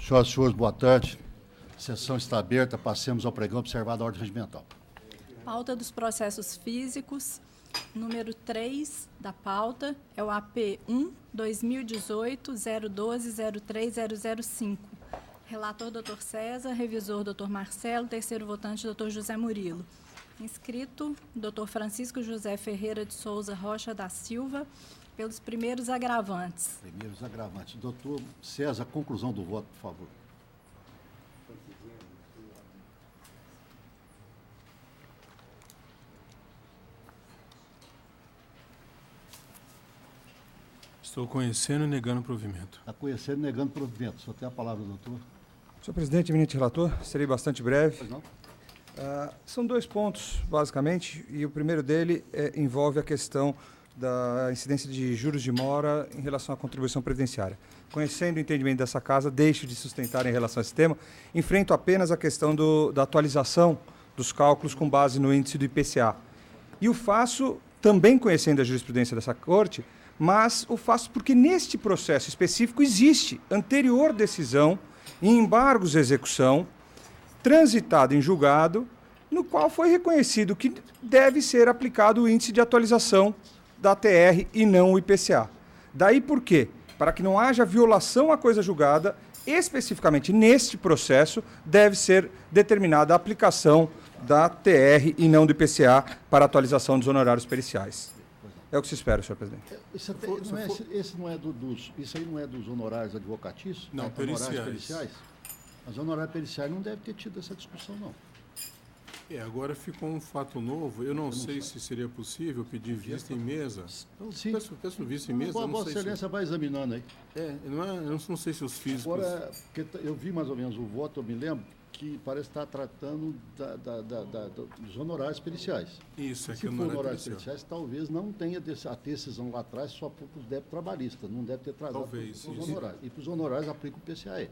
Senhoras e senhores, boa tarde. A sessão está aberta. Passemos ao pregão observado a ordem regimental. Pauta dos processos físicos, número 3 da pauta, é o AP 1 2018-012-03005. Relator, Dr. César. Revisor, Dr. Marcelo. Terceiro votante, Dr. José Murilo. Inscrito, Dr. Francisco José Ferreira de Souza Rocha da Silva, pelos primeiros agravantes. Primeiros agravantes. Doutor César, conclusão do voto, por favor. Estou conhecendo e negando provimento. Está conhecendo e negando provimento. Só tem a palavra, doutor. Senhor presidente, eminente relator, serei bastante breve. Pois não? São dois pontos, basicamente, e o primeiro dele envolve a questão da incidência de juros de mora em relação à contribuição previdenciária. Conhecendo o entendimento dessa casa, deixo de sustentar em relação a esse tema, enfrento apenas a questão da atualização dos cálculos com base no índice do IPCA. E o faço também conhecendo a jurisprudência dessa Corte, mas o faço porque neste processo específico existe anterior decisão em embargos de execução, transitado em julgado, no qual foi reconhecido que deve ser aplicado o índice de atualização da TR e não o IPCA. Daí por quê? Para que não haja violação à coisa julgada, especificamente neste processo, deve ser determinada a aplicação da TR e não do IPCA para atualização dos honorários periciais. É o que se espera, senhor presidente. Isso aí não é dos honorários advocatícios? Não, honorários periciais? Mas honorários periciais não deve ter tido essa discussão, não. Agora ficou um fato novo. Eu não sei se seria possível pedir vista em mesa. Sim. Peço vista em mesa. Vossa Excelência vai examinando aí. Eu não sei se os físicos... Agora, eu vi mais ou menos o voto, eu me lembro, que parece estar tratando dos honorários periciais. Isso, Se for honorários periciais, talvez não tenha a decisão lá atrás só para os débitos trabalhistas, não deve ter trazado para os honorários. E para os honorários aplica o PCAE.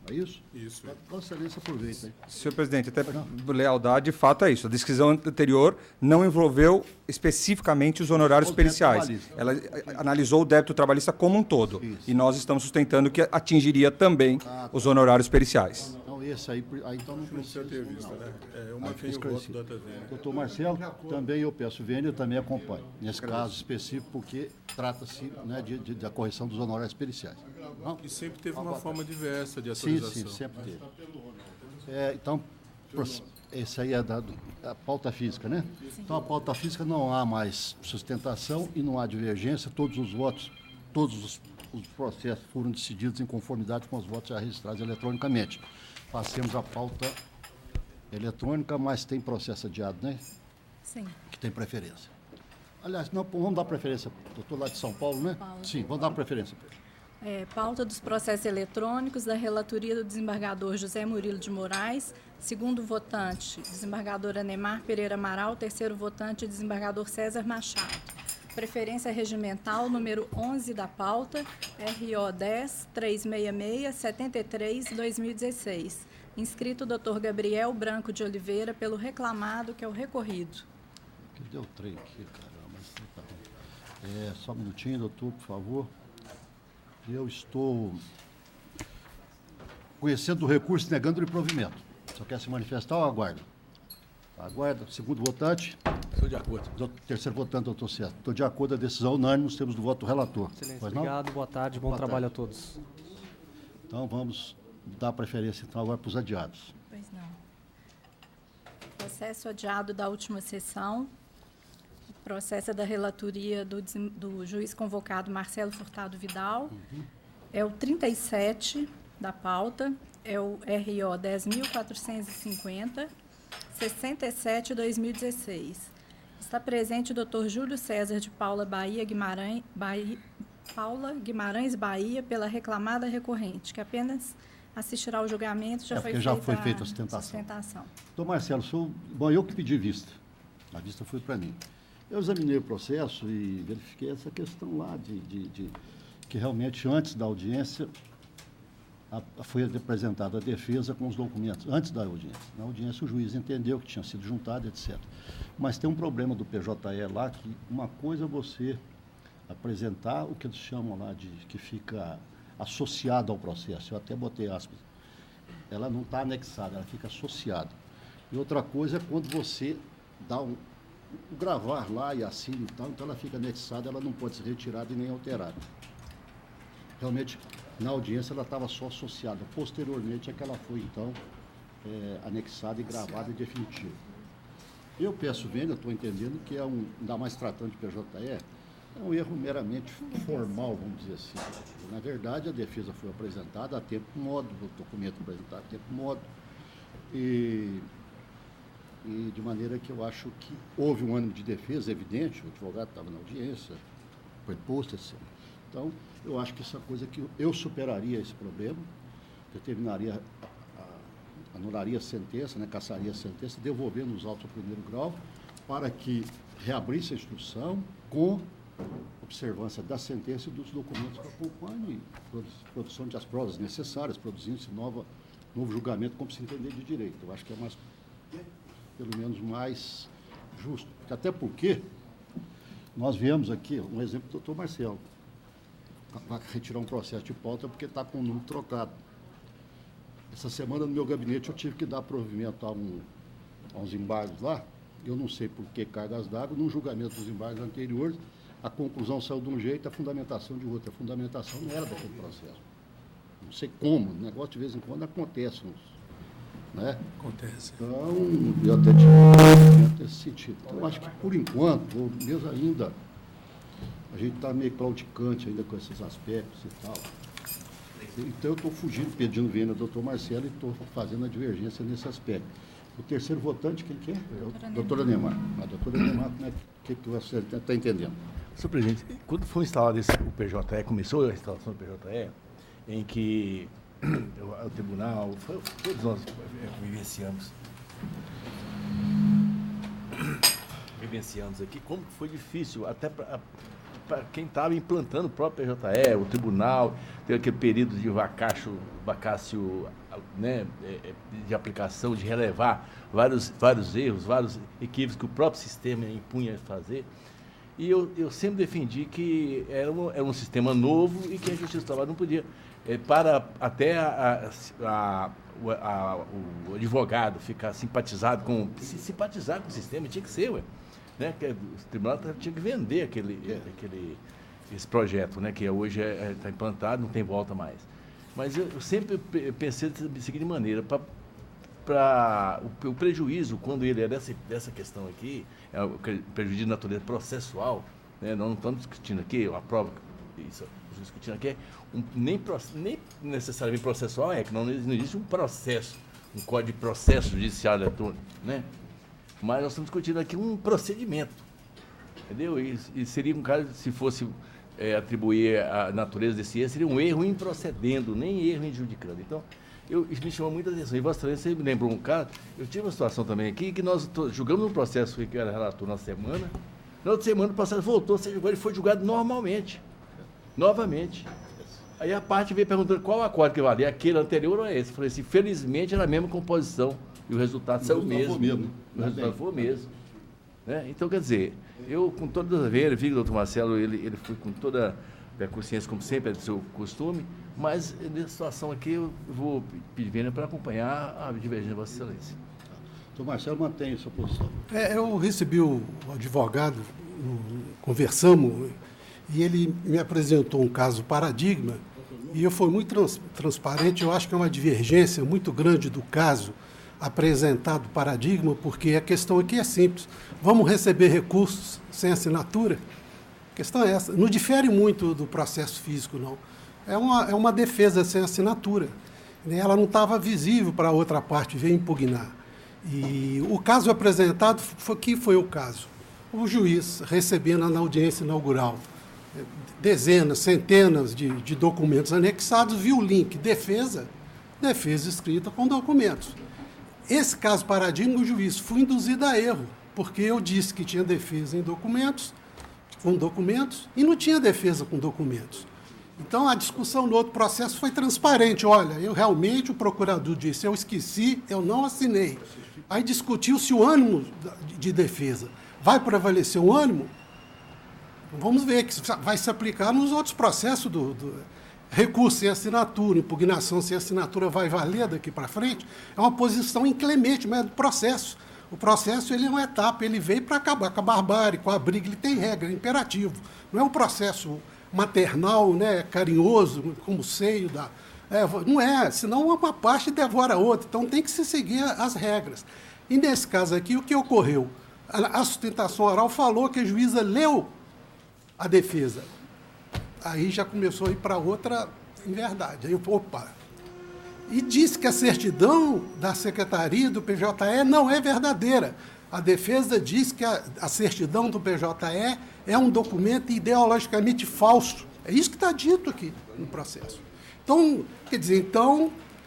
É isso? Isso. Vossa Excelência aproveita, hein? Senhor presidente, até por lealdade, de fato é isso. A decisão anterior não envolveu especificamente os honorários periciais. Ela analisou o débito trabalhista como um todo. Isso. E nós estamos sustentando que atingiria também os honorários periciais. Então, esse aí então não precisa ter vista, né? Uma tem o voto da TVN. Doutor Marcelo, também eu peço vênia, eu também acompanho, nesse caso específico, porque trata-se, né, da correção dos honorários periciais. Não? E sempre teve uma forma diversa de atualização. Sim, sempre teve. Então, esse aí é da pauta física, né? Então, a pauta física não há mais sustentação e não há divergência. Todos os votos, todos os processos foram decididos em conformidade com os votos já registrados eletronicamente. Passemos à pauta eletrônica, mas tem processo adiado, né? Sim. Que tem preferência. Aliás, não, vamos dar preferência. Eu estou lá de São Paulo, né? Paulo. Sim, vamos dar preferência para ele. Pauta dos processos eletrônicos da relatoria do desembargador José Murilo de Moraes, segundo votante, desembargador Anemar Pereira Amaral, terceiro votante, desembargador César Machado. Preferência regimental, número 11 da pauta, RO 10-366-73-2016. Inscrito Dr. Gabriel Branco de Oliveira, pelo reclamado, que é o recorrido. Que deu trem aqui, caramba. Tá bom. Só um minutinho, doutor, por favor. Eu estou conhecendo o recurso negando o provimento. Só quer se manifestar ou aguarda? Aguarda. Segundo votante. Estou de acordo. Terceiro votante, doutor César. Estou de acordo, a decisão unânime, nós temos do voto do relator. Excelência, obrigado, boa tarde, bom trabalho a todos. Então, vamos dar preferência então, agora para os adiados. Pois não. Processo adiado da última sessão. O processo é da relatoria do juiz convocado Marcelo Furtado Vidal. É o 37 da pauta, é o RO 10.450, 67-2016. Está presente o Dr. Júlio César de Paula Guimarães Bahia, pela reclamada recorrente, que apenas assistirá ao julgamento, já foi feita a sustentação. Então, Marcelo, eu que pedi vista. A vista foi para mim. Eu examinei o processo e verifiquei essa questão lá de que realmente antes da audiência foi apresentada a defesa com os documentos, antes da audiência. Na audiência o juiz entendeu que tinha sido juntado, etc. Mas tem um problema do PJE lá, que uma coisa é você apresentar o que eles chamam lá de que fica associada ao processo. Eu até botei aspas. Ela não está anexada, ela fica associada. E outra coisa é quando você dá o gravar lá e assina e tal, então ela fica anexada, ela não pode ser retirada e nem alterada. Realmente, na audiência, ela estava só associada. Posteriormente é que ela foi, então, anexada e gravada em definitivo. Eu peço vênia, estou entendendo que ainda mais tratando de PJE, é um erro meramente formal, vamos dizer assim. Na verdade, a defesa foi apresentada a tempo e modo, o documento apresentado a tempo e modo, e de maneira que eu acho que houve um ânimo de defesa evidente, o advogado estava na audiência, foi posto assim. Então, eu acho que essa coisa que eu superaria esse problema, determinaria, anularia a sentença, né, cassaria a sentença, devolvendo os autos ao primeiro grau, para que reabrisse a instrução com observância da sentença e dos documentos que acompanhem, produção das provas necessárias, produzindo-se novo julgamento como se entender de direito. Eu acho que é mais, pelo menos, mais justo. Até porque nós viemos aqui, um exemplo do doutor Marcelo, para retirar um processo de pauta porque está com o número trocado. Essa semana, no meu gabinete, eu tive que dar provimento a uns embargos lá. Eu não sei por que cargas d'água. Num julgamento dos embargos anteriores, a conclusão saiu de um jeito, a fundamentação de outro. A fundamentação não era daquele processo. Não sei como. O negócio, de vez em quando, acontece. Né? Acontece. Então, eu até tive um provimento nesse sentido. Então, eu acho que, por enquanto, ou mesmo ainda, a gente está meio claudicante ainda com esses aspectos e tal. Então, eu estou fugindo, pedindo vênia ao doutor Marcelo e estou fazendo a divergência nesse aspecto. O terceiro votante, quem que é? Doutora Neymar. A doutora Neymar, como é que você está entendendo? Senhor presidente, quando foi instalado o PJE, começou a instalação do PJE, em que o tribunal, todos nós vivenciamos aqui, como foi difícil, até para quem estava implantando o próprio PJE, o tribunal, teve aquele período de vacácio, né, de aplicação, de relevar vários erros, vários equívocos que o próprio sistema impunha a fazer. E eu sempre defendi que era um sistema novo e que a Justiça do Trabalho não podia, para até o advogado ficar simpatizar com o sistema, tinha que ser, ué. Né, que o tribunal tinha que vender esse projeto, né, que hoje está implantado, não tem volta mais. Mas eu sempre pensei da seguinte maneira, para o prejuízo, quando ele é dessa questão aqui, é o prejuízo de natureza processual, né, nós não estamos discutindo aqui, a prova, isso, estamos discutindo aqui, nem necessariamente processual, que não existe um processo, um código de processo judicial eletrônico, né? Mas nós estamos discutindo aqui um procedimento, entendeu? E seria um caso, se fosse atribuir a natureza desse erro, seria um erro improcedendo, nem erro injudicando. Então, isso me chamou muita atenção. E Vossa Excelência me lembrou um caso, eu tive uma situação também aqui, que nós julgamos um processo que era relator na semana, na outra semana o processo voltou a ser julgado, ele foi julgado novamente. Aí a parte veio perguntando qual acórdão que valia, aquele anterior ou esse. Eu falei assim, felizmente era a mesma composição. E o resultado saiu mesmo. O resultado foi o mesmo. Né? Então, quer dizer, eu, com toda a ver, vi que o doutor Marcelo, ele foi com toda a consciência, como sempre, é do seu costume, mas nessa situação aqui eu vou pedir vênia para acompanhar a divergência de Vossa Excelência. O doutor Marcelo mantém a sua posição. Eu recebi o advogado, conversamos, e ele me apresentou um caso paradigma, e eu fui muito transparente. Eu acho que é uma divergência muito grande do caso apresentado paradigma, porque a questão aqui é simples. Vamos receber recursos sem assinatura? A questão é essa. Não difere muito do processo físico, não. É uma defesa sem assinatura. Ela não estava visível para a outra parte vir impugnar. E o caso apresentado foi o caso. O juiz recebendo na audiência inaugural dezenas, centenas de documentos anexados, viu o link defesa escrita com documentos. Esse caso paradigma, o juiz foi induzido a erro, porque eu disse que tinha defesa com documentos, e não tinha defesa com documentos. Então, a discussão no outro processo foi transparente. Olha, o procurador disse, eu esqueci, eu não assinei. Aí discutiu-se o ânimo de defesa. Vai prevalecer o ânimo? Vamos ver, que vai se aplicar nos outros processos recurso sem assinatura, impugnação sem assinatura vai valer daqui para frente, é uma posição inclemente, mas é do processo. O processo ele é uma etapa, ele veio para acabar com a barbárie, com a briga, ele tem regra, é imperativo. Não é um processo maternal, né, carinhoso, como o seio da... não é, senão uma parte devora a outra, então tem que se seguir as regras. E nesse caso aqui, o que ocorreu? A sustentação oral falou que a juíza leu a defesa. Aí já começou a ir para outra inverdade. Aí eu, opa! E disse que a certidão da Secretaria do PJE não é verdadeira. A defesa diz que a certidão do PJE é um documento ideologicamente falso. É isso que está dito aqui no processo. Então, quer dizer,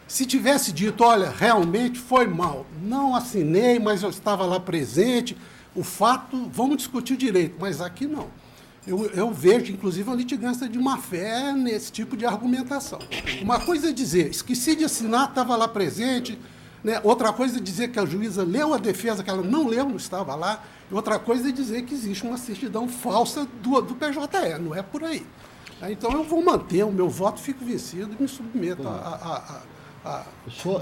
se tivesse dito, olha, realmente foi mal, não assinei, mas eu estava lá presente, o fato, vamos discutir direito, mas aqui não. Eu vejo, inclusive, uma litigância de má-fé nesse tipo de argumentação. Uma coisa é dizer, esqueci de assinar, estava lá presente, né? Outra coisa é dizer que a juíza leu a defesa, que ela não leu, não estava lá, e outra coisa é dizer que existe uma certidão falsa do PJE, não é por aí. Então, eu vou manter o meu voto, fico vencido e me submeto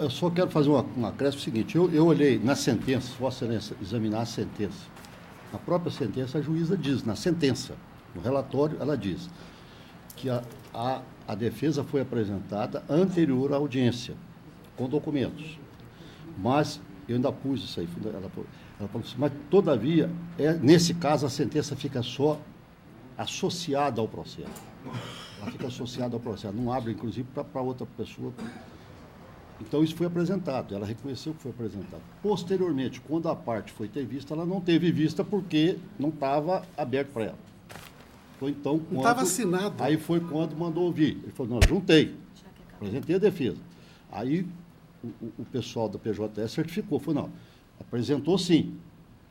Eu só quero fazer uma acréscimo seguinte. Eu olhei na sentença, Vossa Excelência, examinar a sentença. Na própria sentença, a juíza diz, na sentença, no relatório, ela diz que a defesa foi apresentada anterior à audiência, com documentos. Mas, eu ainda pus isso aí, ela falou assim, mas, todavia, nesse caso, a sentença fica só associada ao processo. Ela fica associada ao processo, não abre, inclusive, para outra pessoa. Então, isso foi apresentado, ela reconheceu que foi apresentado. Posteriormente, quando a parte foi ter vista, ela não teve vista porque não estava aberto para ela. Foi então quando... Não estava assinado. Aí foi quando mandou ouvir. Ele falou, não, juntei, apresentei a defesa. Aí o pessoal da PJE certificou, falou, não, apresentou sim,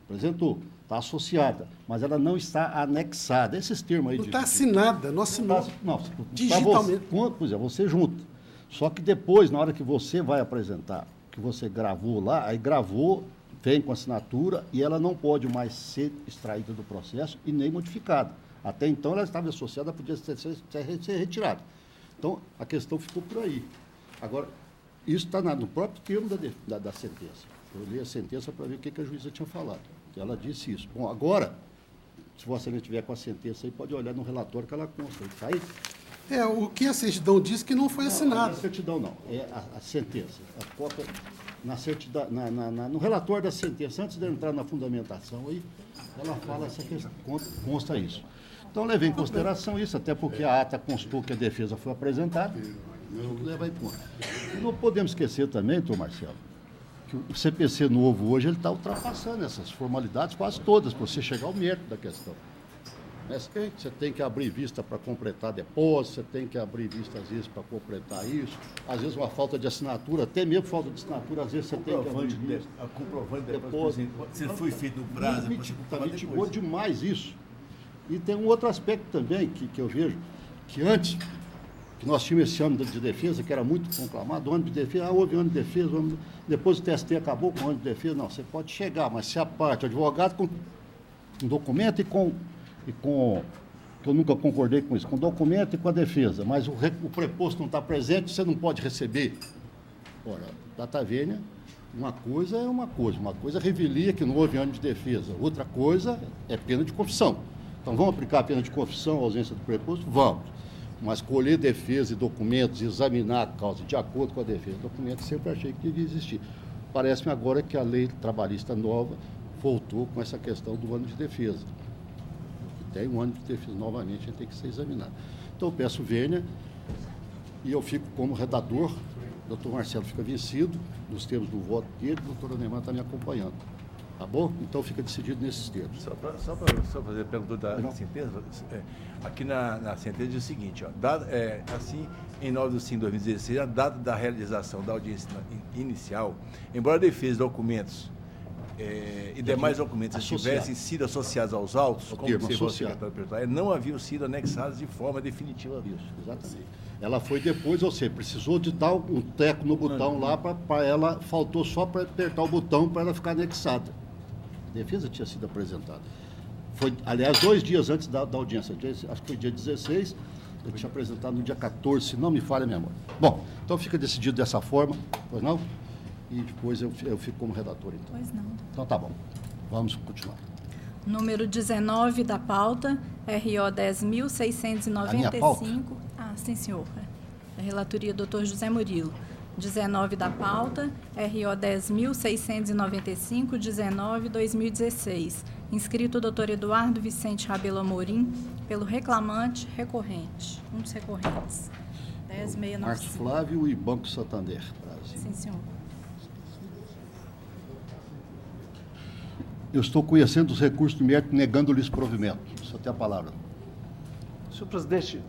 apresentou, está associada, mas ela não está anexada. Esses termos aí... Não está assinada, não assinou. Não, digitalmente. Pois é, você junta. Só que depois, na hora que você vai apresentar, que você gravou lá, aí gravou, vem com assinatura e ela não pode mais ser extraída do processo e nem modificada. Até então ela estava associada, podia ser retirada. Então, a questão ficou por aí. Agora, isso está no próprio termo da sentença. Eu li a sentença para ver o que a juíza tinha falado. Ela disse isso. Bom, agora, se você não tiver com a sentença aí, pode olhar no relatório que ela consta. Está aí? O que a certidão diz que não foi assinado. Não, a certidão não, é a sentença. A cópia na certidão, no relatório da sentença, antes de entrar na fundamentação, aí, ela fala essa questão, consta isso. Então, levei em consideração isso, até porque a ata constou que a defesa foi apresentada, leva em conta. E não podemos esquecer também, doutor Marcelo, que o CPC novo hoje ele está ultrapassando essas formalidades quase todas, para você chegar ao mérito da questão. Você tem que abrir vista para completar depósito, você tem que abrir vista, às vezes, para completar isso. Às vezes, uma falta de assinatura, até mesmo falta de assinatura, às vezes você tem que abrir vista. Comprovante de depósito. Se foi feito no prazo, mitigou demais isso. E tem um outro aspecto também que eu vejo, que antes, que nós tínhamos esse ano de defesa, que era muito conclamado, ano de defesa, houve ano de defesa, depois o TST acabou com o ano de defesa. Não, você pode chegar, mas se a parte, o advogado com um documento que eu nunca concordei com isso, com o documento e com a defesa, mas o preposto não está presente, você não pode receber. Ora, data vênia, uma coisa é revelia que não houve ano de defesa, outra coisa é pena de confissão. Então, vamos aplicar a pena de confissão, ausência do preposto? Vamos. Mas colher defesa e documentos, examinar a causa de acordo com a defesa e documentos, sempre achei que devia existir. Parece-me agora que a lei trabalhista nova voltou com essa questão do ano de defesa. Tem um ano de defesa novamente, a gente tem que ser examinado. Então, eu peço vênia e eu fico como redator. O doutor Marcelo fica vencido nos termos do voto dele, o doutor Anemar está me acompanhando. Tá bom? Então, fica decidido nesses termos. Só para fazer a pergunta da sentença, aqui na sentença diz o seguinte, ó, assim, em 9 de 5 de 2016, a data da realização da audiência inicial, embora a defesa de documentos e demais documentos tivessem sido associados aos autos, como observou o secretário perpétuo, não haviam sido anexados de forma definitiva. Isso, exatamente. Ela foi depois, ou seja, precisou de dar um teco no botão lá, para ela, faltou só para apertar o botão para ela ficar anexada. A defesa tinha sido apresentada. Foi, aliás, 2 dias antes da audiência, acho que foi dia 16, Eu tinha apresentado no dia 14, se não me falha a memória. Bom, então fica decidido dessa forma, pois não? E depois eu fico como redator, então. Pois não. Então tá bom. Vamos continuar. Número 19 da pauta, RO 10.695. A minha pauta? Ah, sim, senhor. Da relatoria, doutor José Murilo. 19 da pauta, RO 10.695, 19/2016. Inscrito doutor Eduardo Vicente Rabelo Amorim, pelo reclamante recorrente. Um dos recorrentes. 10.695. Marcos Flávio e Banco Santander, Brasil. Sim, senhor. Eu estou conhecendo os recursos do mérito, negando-lhes provimento. O senhor tem a palavra. Senhor presidente,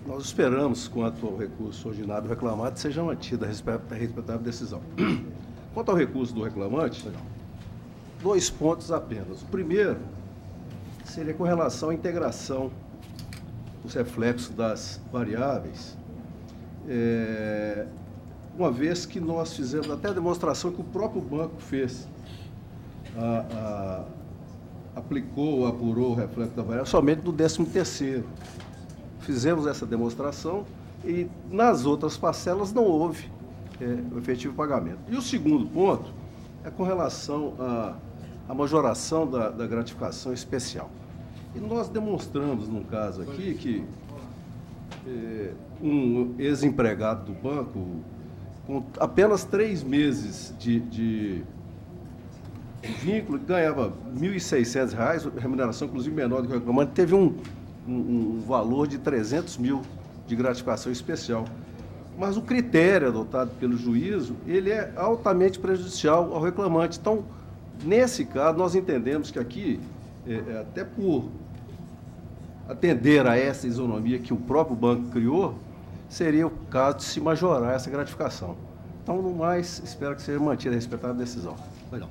nós esperamos, quanto ao recurso ordinário do reclamante, seja mantida a respeitável decisão. Quanto ao recurso do reclamante, 2 pontos apenas. O primeiro seria com relação à integração dos reflexos das variáveis, uma vez que nós fizemos até a demonstração que o próprio banco fez, aplicou, apurou o reflexo da variável somente no 13º. Fizemos essa demonstração e nas outras parcelas não houve o efetivo pagamento. E o segundo ponto é com relação à majoração da gratificação especial. E nós demonstramos, num caso aqui, que um ex-empregado do banco, com apenas 3 meses de vínculo, ganhava R$ 1.600, remuneração inclusive menor do que o reclamante, teve um valor de 300 mil de gratificação especial. Mas o critério adotado pelo juízo, ele é altamente prejudicial ao reclamante. Então, nesse caso, nós entendemos que aqui, até por atender a essa isonomia que o próprio banco criou, seria o caso de se majorar essa gratificação. Então, no mais, espero que seja mantida a respeitável decisão. Legal.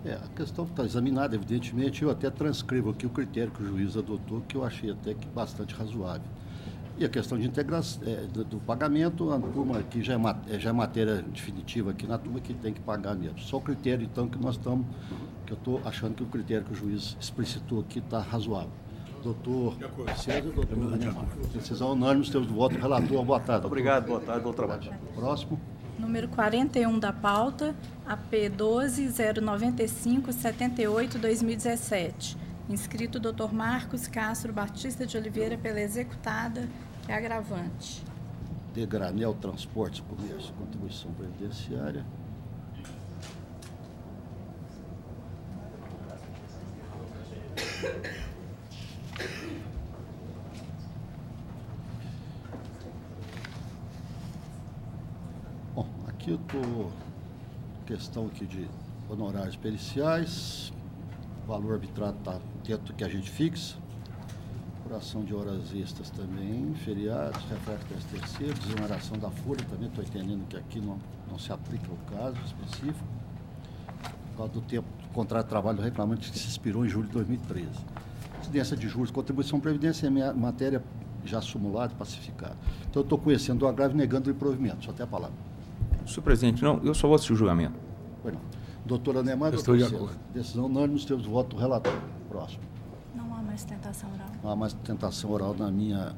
A questão está examinada, evidentemente, eu até transcrevo aqui o critério que o juiz adotou, que eu achei até que bastante razoável. E a questão de integração do pagamento, a turma aqui já é matéria definitiva aqui na turma que tem que pagar mesmo. Só o critério, então, que eu estou achando que o critério que o juiz explicitou aqui está razoável. Doutor César, doutor Anemar. Decisão unânime, os teus votos, relator, boa tarde. Obrigado, boa tarde, bom trabalho. Próximo. Número 41 da pauta, AP 12.095/78/2017. Inscrito Dr. Marcos Castro Batista de Oliveira pela executada e agravante. De Granel Transportes, Comércio, Contribuição Previdenciária. Bom, aqui eu estou questão aqui de honorários periciais, o valor arbitrado está dentro do que a gente fixa, apuração de horas extras também, feriados, reflexo 13º, desoneração da folha, também estou entendendo que aqui não se aplica o caso específico, por causa do tempo do contrato de trabalho do reclamante que se expirou em julho de 2013. Incidência de juros, contribuição previdência é matéria já simulada e pacificada. Então, eu estou conhecendo o agravo e negando o provimento. Só tem a palavra. Senhor presidente, não, eu só vou assistir o julgamento. Pois não. Doutor Anemar, Estou de acordo. Decisão unânime, nos termos do voto do relator. Próximo. Não há mais tentação oral. Não há mais tentação oral na minha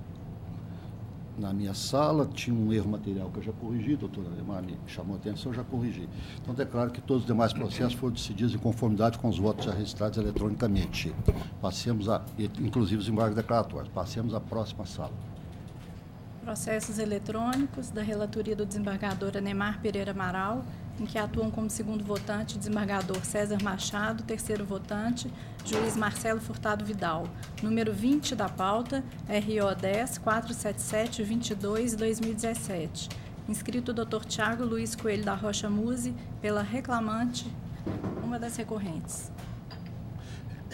sala. Tinha um erro material que eu já corrigi, doutor Anemar me chamou a atenção, eu já corrigi. Então, declaro que todos os demais processos foram decididos em conformidade com os votos já registrados eletronicamente. Passemos inclusive os embargos declaratórios. Passemos à próxima sala. Processos eletrônicos da relatoria do desembargador Anemar Pereira Amaral, em que atuam como segundo votante o desembargador César Machado, terceiro votante, juiz Marcelo Furtado Vidal. Número 20 da pauta, RO 10.477.22/2017. Inscrito o Dr. Tiago Luiz Coelho da Rocha Muse, pela reclamante, uma das recorrentes.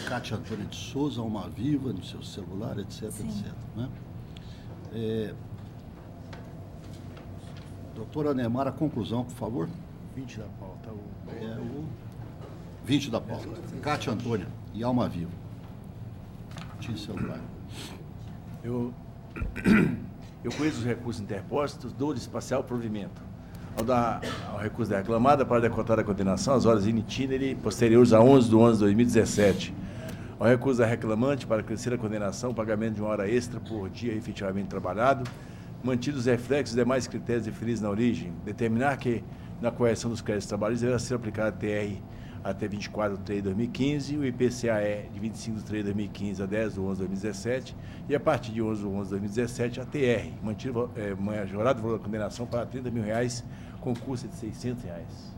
Cátia Antônia de Souza, Alma Viva, no seu celular, etc, Sim. etc. Né? Doutor Anemar, a conclusão, por favor. 20 da pauta. 20 da pauta. Cátia Antônia e Alma Viva. Tinha celular. Eu conheço os recursos interpostos, dou-lhe espacial provimento. Ao recurso da reclamada para decotar a condenação, as horas in itinere posteriores a 11/11/2017. Ao recurso da reclamante para crescer a condenação, pagamento de uma hora extra por dia efetivamente trabalhado, mantidos os reflexos e demais critérios definidos na origem, determinar que, na correção dos créditos trabalhistas, deverá ser aplicada a TR até 24/3/2015, o IPCAE de 25/3/2015 a 10/11/2017 e a partir de 11/11/2017 a TR, mantido majorado o valor da condenação para R$30 mil, com custo de R$600.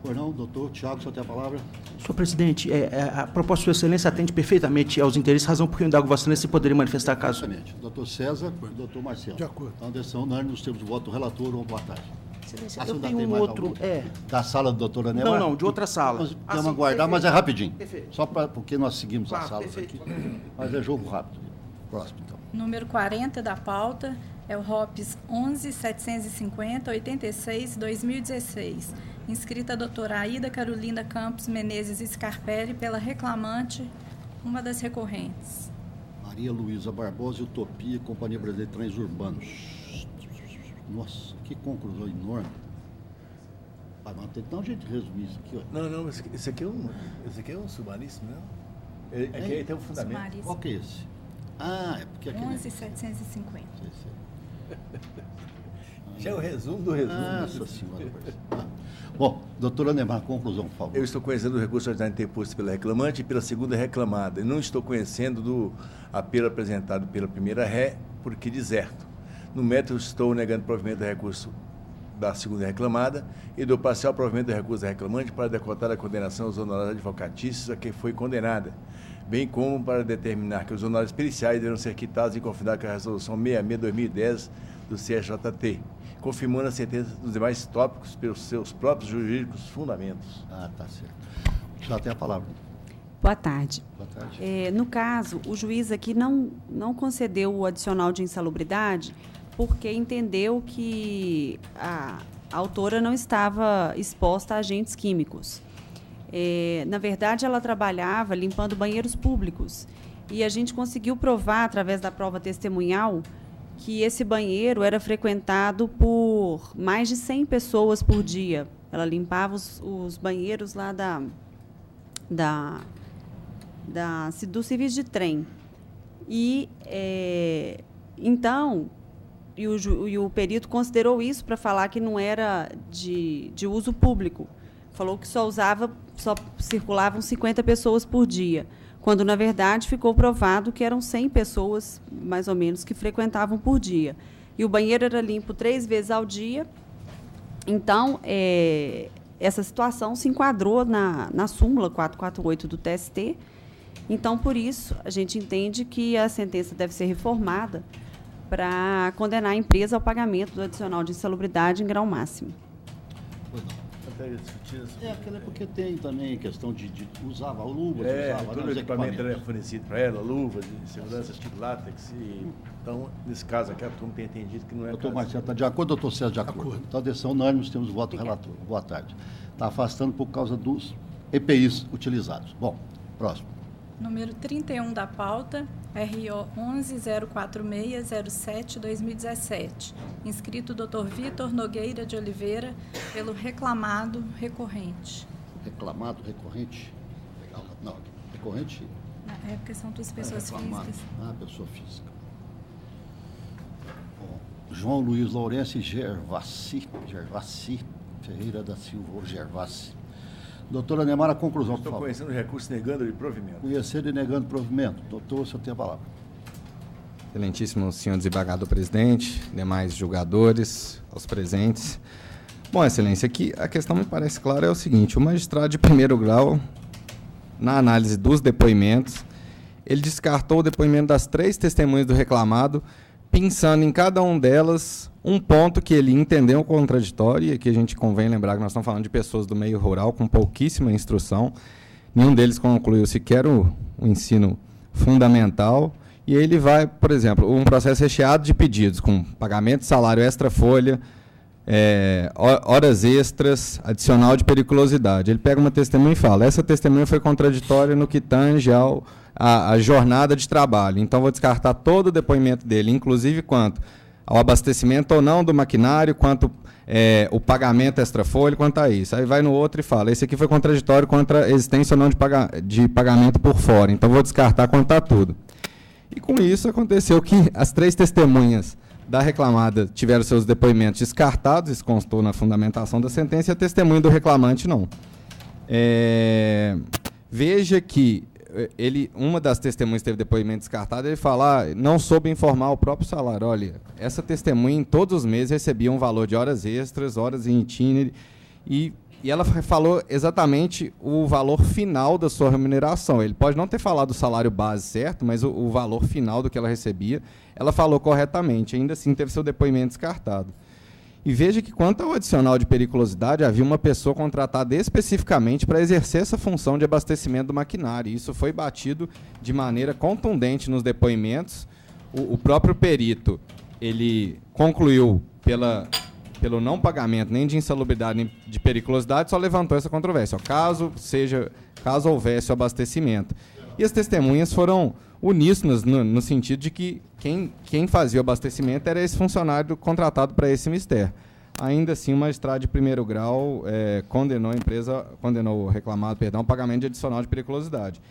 Pois não, doutor Tiago, o senhor tem a palavra. Senhor presidente, a proposta de Sua Excelência atende perfeitamente aos interesses, razão por que eu indago Vossa Excelência se poderia manifestar caso. Exatamente. Doutor César e doutor Marcelo. De acordo. Então, decisão unânime, nós temos o voto do relator, uma boa tarde. Excelência, Ah, eu ainda tenho tem um mais outro... algum? Da sala do doutor Anemar? Não, de outra sala. Nós vamos sim, aguardar, perfeito. mas é rapidinho. Perfeito. Só porque nós seguimos Claro, as salas perfeito. aqui. Mas é jogo rápido. Próximo, então. Número 40 da pauta é o ROPS 11.750.86/2016. Inscrita a doutora Aida Carolina Campos Menezes Scarpelli pela reclamante, uma das recorrentes. Maria Luísa Barbosa, Utopia, Companhia Brasileira de Trens Urbanos. Nossa, que conclusão enorme. Ah, mas tem que dar um jeito de resumir isso aqui, ó. Não, esse aqui é um sumaríssimo, não? Aqui tem um fundamento. Sumaríssimo. Qual que é esse? Ah, é porque aqui... 11.750. Já é o resumo do resumo. Nossa senhora. Ah. Bom, doutora Anemar, conclusão, por favor. Eu estou conhecendo do recurso ordinário interposto pela reclamante e pela segunda reclamada. E não estou conhecendo do apelo apresentado pela primeira ré, porque deserto. No método, estou negando o provimento do recurso da segunda reclamada e do parcial provimento do recurso da reclamante para decotar a condenação aos honorários advocatícios a quem foi condenada, bem como para determinar que os honorários periciais deverão ser quitados em conformidade com a resolução 66/2010 do CSJT, confirmando a sentença dos demais tópicos pelos seus próprios jurídicos fundamentos. Ah, tá certo. Já tem a palavra. Boa tarde. Boa tarde. No caso, o juiz aqui não concedeu o adicional de insalubridade porque entendeu que a autora não estava exposta a agentes químicos. Na verdade, ela trabalhava limpando banheiros públicos e a gente conseguiu provar, através da prova testemunhal, que esse banheiro era frequentado por mais de 100 pessoas por dia. Ela limpava os banheiros lá do serviço de trem. E, então, o perito considerou isso para falar que não era de uso público. Falou que só circulavam 50 pessoas por dia, quando, na verdade, ficou provado que eram 100 pessoas, mais ou menos, que frequentavam por dia. E o banheiro era limpo 3 vezes ao dia. Então, essa situação se enquadrou na súmula 448 do TST. Então, por isso, a gente entende que a sentença deve ser reformada para condenar a empresa ao pagamento do adicional de insalubridade em grau máximo. Pois não. Aquela é porque tem também questão de usava luvas, usava todo o equipamento era fornecido para ela, luvas de segurança, tipo látex. Então, nesse caso aqui, a turma tem entendido que não é. Doutor Marcelo, está de acordo, doutor César, de acordo? Então, a decisão unânime, temos o voto do relator. Boa tarde. Está afastando por causa dos EPIs utilizados. Bom, próximo. Número 31 da pauta, RO 11.04607/2017. Inscrito Dr. Vitor Nogueira de Oliveira, pelo reclamado recorrente. Reclamado, recorrente? Não, recorrente? É porque são duas pessoas físicas. Ah, pessoa física. Bom, João Luiz Lourenço e Gervasi Ferreira da Silva, ou Gervasi. Doutora Anemar, a conclusão, por favor. Estou conhecendo o recurso negando de provimento. Conhecendo e negando provimento. Doutor, o senhor tem a palavra. Excelentíssimo senhor desembargador presidente, demais julgadores, aos presentes. Bom, excelência, aqui a questão me parece clara, é o seguinte: o magistrado de primeiro grau, na análise dos depoimentos, ele descartou o depoimento das 3 testemunhas do reclamado, pensando em cada um delas um ponto que ele entendeu contraditório, e aqui a gente convém lembrar que nós estamos falando de pessoas do meio rural com pouquíssima instrução, nenhum deles concluiu sequer o ensino fundamental, e ele vai, por exemplo, um processo recheado de pedidos, com pagamento de salário extra-folha, horas extras, adicional de periculosidade. Ele pega uma testemunha e fala: essa testemunha foi contraditória no que tange a jornada de trabalho, então vou descartar todo o depoimento dele, inclusive quanto ao abastecimento ou não do maquinário, quanto o pagamento extrafolha, quanto a isso. Aí vai no outro e fala, esse aqui foi contraditório contra a existência ou não de pagamento por fora, então vou descartar quanto a tudo. E com isso aconteceu que as 3 testemunhas da reclamada tiveram seus depoimentos descartados, isso constou na fundamentação da sentença, e a testemunha do reclamante não. Veja que uma das testemunhas teve depoimento descartado, ele fala, não soube informar o próprio salário. Olha, essa testemunha em todos os meses recebia um valor de horas extras, horas em itinerário, e ela falou exatamente o valor final da sua remuneração. Ele pode não ter falado o salário base certo, mas o valor final do que ela recebia, ela falou corretamente, ainda assim teve seu depoimento descartado. E veja que, quanto ao adicional de periculosidade, havia uma pessoa contratada especificamente para exercer essa função de abastecimento do maquinário. E isso foi batido de maneira contundente nos depoimentos. O próprio perito, ele concluiu pelo não pagamento nem de insalubridade nem de periculosidade, só levantou essa controvérsia. Caso houvesse o abastecimento. E as testemunhas foram uníssonas no sentido de que quem fazia o abastecimento era esse funcionário contratado para esse mistério. Ainda assim, o magistrado de primeiro grau condenou o reclamado, ao pagamento de adicional de periculosidade.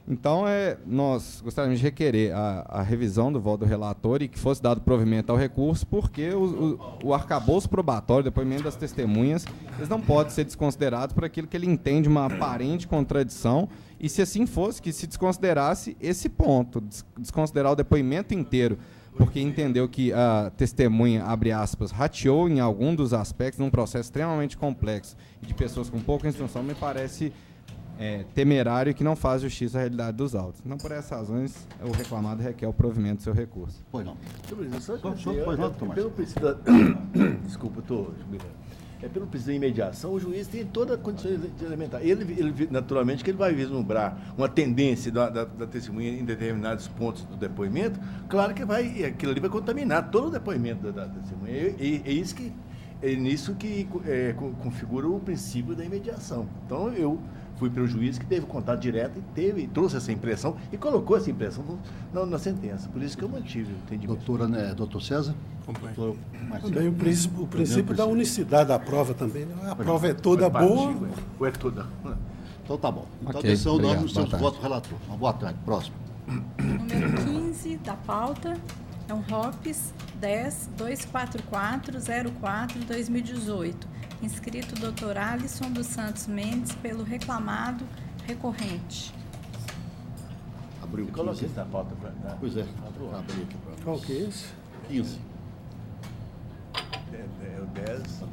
Então, nós gostaríamos de requerer a revisão do voto do relator e que fosse dado provimento ao recurso, porque o arcabouço probatório, o depoimento das testemunhas, eles não podem ser desconsiderados por aquilo que ele entende uma aparente contradição, e se assim fosse, que se desconsiderasse esse ponto, desconsiderar o depoimento inteiro, porque entendeu que a testemunha, abre aspas, rateou em algum dos aspectos num processo extremamente complexo e de pessoas com pouca instrução, me parece temerário e que não faz justiça à realidade dos autos. Então, por essas razões, o reclamado requer o provimento do seu recurso. Pois não. Pois não, Tomás. Desculpa, pelo princípio da imediação, o juiz tem toda a condição de elementar. Ele naturalmente, que ele vai vislumbrar uma tendência da testemunha em determinados pontos do depoimento, claro que aquilo ali vai contaminar todo o depoimento da testemunha. É nisso que configura o princípio da imediação. Então, eu fui para o juiz que teve contato direto e trouxe essa impressão e colocou essa impressão na sentença. Por isso que eu mantive o entendimento. Doutor César? Também o princípio da unicidade da prova também. Né? A prova é toda boa. Ou é toda. Então tá bom. Então, atenção, nós não temos voto do relator. Uma boa tarde. Próximo. Número 15 da pauta é um ROPS 10-244-04-2018. Inscrito Dr. Alisson dos Santos Mendes, pelo reclamado recorrente. Abriu. Coloque isso na pauta. Pois é. Abri aqui. Qual que é esse? 15. É o 10. Só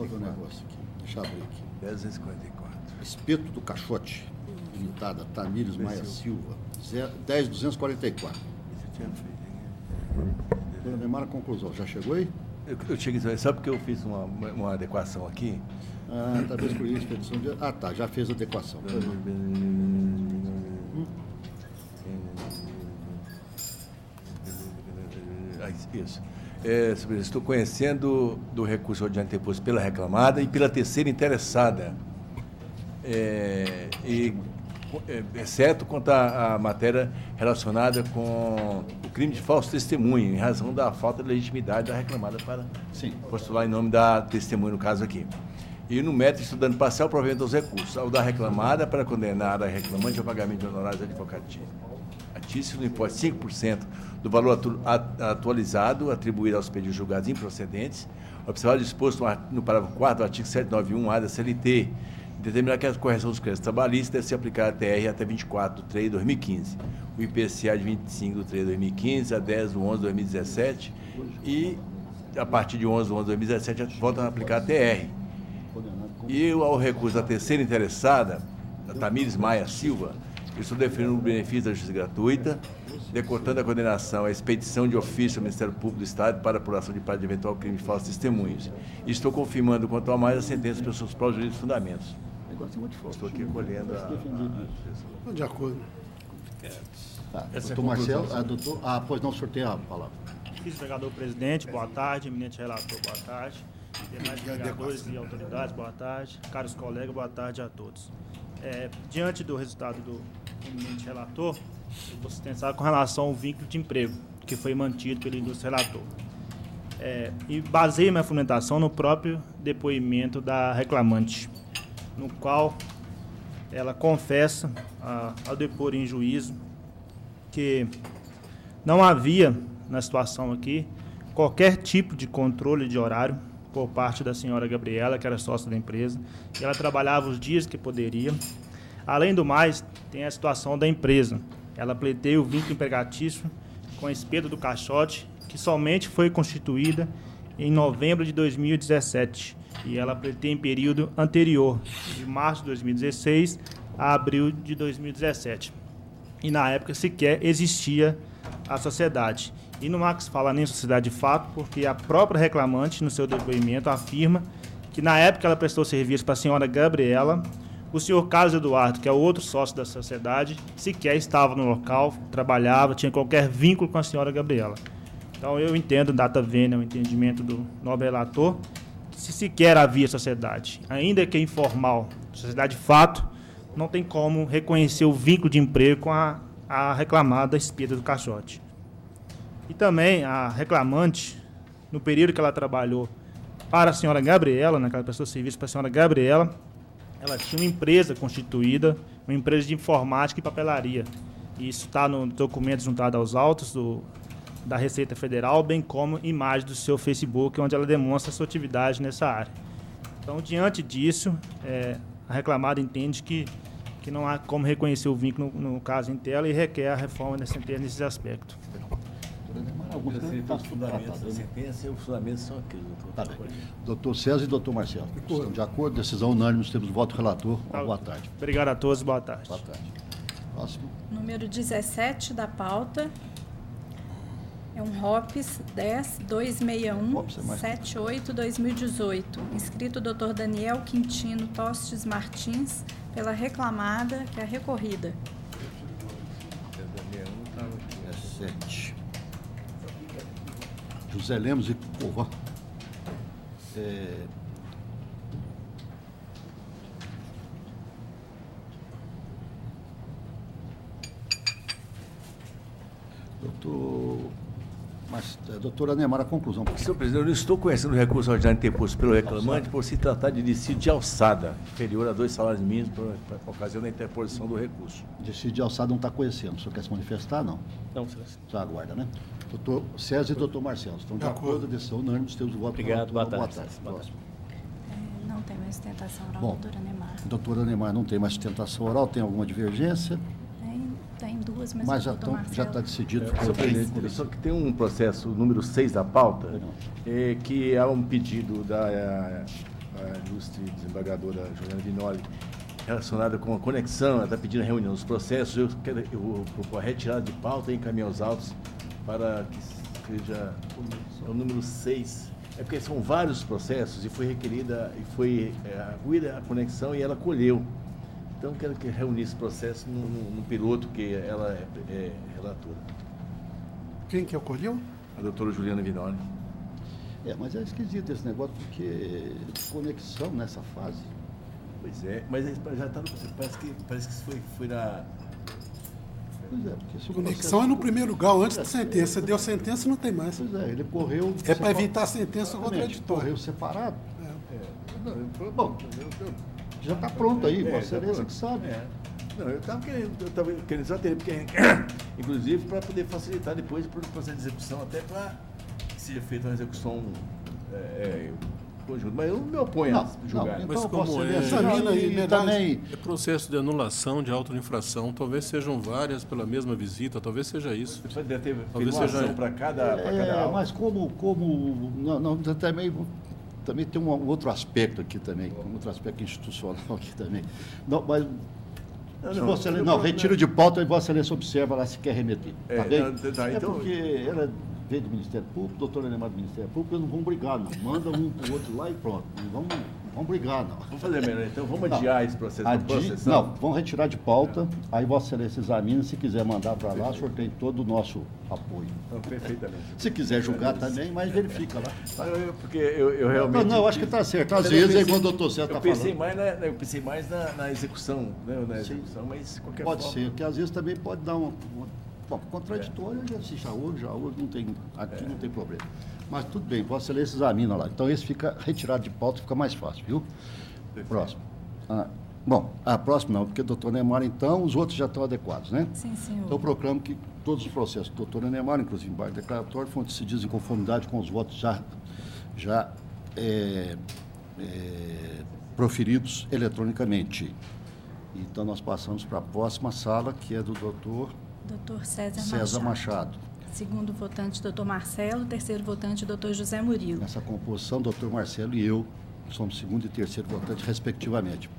ver o negócio aqui. Deixa eu abrir aqui. 1054. Espeto do Caixote. Limitada. Tamires Maia Silva. 10.244. Dona Neymar, conclusão. Já chegou aí? Eu cheguei, sabe porque eu fiz uma adequação aqui? Talvez por isso, expedição de... tá, já fez a adequação. Isso. Estou conhecendo do recurso de anteposto pela reclamada e pela terceira interessada. Exceto quanto à matéria relacionada com o crime de falso testemunho, em razão da falta de legitimidade da reclamada para postular em nome da testemunha, no caso aqui. E no método estudando parcial, provimento aos recursos, ao da reclamada para condenar a reclamante ao pagamento de honorários advocatícios no importe de 5% do valor atualizado atribuído aos pedidos julgados improcedentes, observado disposto no parágrafo 4 do artigo 791-A da CLT, determinar que a correção dos créditos trabalhistas deve ser aplicada a TR até 24 de 3 de 2015, o IPCA de 25 de 3 de 2015 a 10 de 11 de 2017 e, a partir de 11 de 11 de 2017, volta a aplicar a TR. E ao recurso da terceira interessada, a Tamires Maia Silva, eu estou definindo o benefício da justiça gratuita, decotando a condenação à expedição de ofício ao Ministério Público do Estado para apuração de prática de eventual crime de falsos testemunhos. E estou confirmando, quanto ao mais, a sentença pelos seus próprios jurídicos fundamentos. Estou aqui colhendo a... De acordo. Doutor Marcelo, pois não, sorteia a palavra. Vice-vereador-presidente, boa tarde. Eminente relator, boa tarde. Demais vereadores e autoridades, boa tarde. Caros colegas, boa tarde a todos. Diante do resultado do eminente relator, eu vou sustentar com relação ao vínculo de emprego, que foi mantido pelo ilustre relator. E baseio minha fundamentação no próprio depoimento da reclamante, no qual ela confessa, ao depor em juízo, que não havia, na situação aqui, qualquer tipo de controle de horário por parte da senhora Gabriela, que era sócia da empresa, e ela trabalhava os dias que poderia. Além do mais, tem a situação da empresa. Ela pleiteia o vínculo empregatício com a Espeto do Caixote, que somente foi constituída em novembro de 2017, e ela pleiteia em período anterior, de março de 2016 a abril de 2017. E na época sequer existia a sociedade. E não há que se falar nem sociedade de fato, porque a própria reclamante, no seu depoimento, afirma que na época ela prestou serviço para a senhora Gabriela, o senhor Carlos Eduardo, que é o outro sócio da sociedade, sequer estava no local, trabalhava, tinha qualquer vínculo com a senhora Gabriela. Então eu entendo, data vênia, o entendimento do nobre relator, que se sequer havia sociedade, ainda que informal, sociedade de fato, não tem como reconhecer o vínculo de emprego com a reclamada Espeto do Caixote. E também a reclamante, no período que ela trabalhou para a senhora Gabriela, né, que ela prestou serviço para a senhora Gabriela, ela tinha uma empresa constituída, uma empresa de informática e papelaria. E isso está no documento juntado aos autos da Receita Federal, bem como imagem do seu Facebook, onde ela demonstra sua atividade nessa área. Então, diante disso, a reclamada entende que não há como reconhecer o vínculo no caso em tela e requer a reforma da sentença nesse aspecto. Os fundamentos da sentença e os fundamentos são aqueles, doutor. Tá bem. Doutor César e doutor Marcelo. Estão de acordo? Decisão unânime, temos voto relator. Boa tarde. Obrigado a todos, boa tarde. Boa tarde. Próximo. Número 17 da pauta é um ROPS 10-261-78-2018. Inscrito Dr. Daniel Quintino Tostes Martins, pela reclamada, que é a recorrida. 17. José Lemos e Povó. Doutora Neymar, a conclusão. Senhor presidente, eu não estou conhecendo o recurso ordinário interposto pelo reclamante por se tratar de dissídio de alçada, inferior a 2 salários mínimos por ocasião da interposição do recurso. Dissídio de alçada não está conhecendo. O senhor quer se manifestar, não? Não, senhor. Só aguarda, né? Doutor César e doutor Marcelo, estão de acordo, decisão unânime, temos o voto. Obrigado, boa tarde. Próximo. Não tem mais sustentação oral, doutora Neymar. Doutora Neymar não tem mais sustentação oral, tem alguma divergência? Tem duas, mas já está decidido. Só que tem um processo número 6 da pauta, que há um pedido da ilustre desembargadora Juliana Vinoli relacionada com a conexão, ela está pedindo a reunião dos processos, eu vou propor a retirada de pauta e encaminhar os autos para que seja o número 6. É porque são vários processos e foi requerida, e foi arguída a conexão e ela colheu. Então, quero que reunisse esse processo no piloto que ela é relatora. Quem que acolheu? A doutora Juliana Vinoli. Mas é esquisito esse negócio, porque conexão nessa fase. Pois é, mas já está no processo. Parece que foi na... Pois é, porque conexão é no primeiro grau, antes da sentença. Deu sentença, não tem mais. Pois é, ele correu... É para evitar a sentença contraditória. Correu separado. Bom, já está pronto aí, Vossa Excelência que sabe. Não, eu estava querendo só ter, porque, inclusive, para poder facilitar depois o processo de execução, até para que seja feita uma execução conjunta. Mas eu não me oponho a julgar. Então, mas como examina aí, também é processo de anulação de auto-infração, talvez sejam várias pela mesma visita, talvez seja isso. Talvez seja para cada mas como também tem um outro aspecto aqui também, um outro aspecto institucional aqui também. Não, mas retiro de pauta e Vossa Excelência observa lá se quer remeter. Tá bem? Então, porque ela veio do Ministério Público, doutora Neymar do Ministério Público, eles não vão brigar, não. Manda um para o outro lá e pronto. Não vamos brigar, não. Vamos fazer melhor, então vamos adiar esse processo. Não, vamos retirar de pauta, aí Vossa Excelência examina, se quiser mandar para lá, o senhor tem todo o nosso apoio. Perfeitamente. Se quiser julgar também, mas verifica lá. Porque eu realmente... Não, eu acho que está certo. Às vezes é igual o doutor César está falando. Eu pensei mais na execução, né? Na execução, mas qualquer pode forma... ser, porque às vezes também pode dar Bom, contraditório já houve, não tem, aqui não tem problema. Mas tudo bem, Vossa Excelência examina lá. Então esse fica retirado de pauta, fica mais fácil, viu? Próximo. Bom, a próxima não, porque doutor Neymar, então, os outros já estão adequados, né? Sim, senhor. Então eu proclamo que todos os processos do doutor Neymar, inclusive embaixo declaratório, foram decididos em conformidade com os votos já proferidos eletronicamente. Então nós passamos para a próxima sala, que é do doutor César Machado. Segundo votante, doutor Marcelo. Terceiro votante, doutor José Murilo. Nessa composição, doutor Marcelo e eu somos segundo e terceiro votante, respectivamente.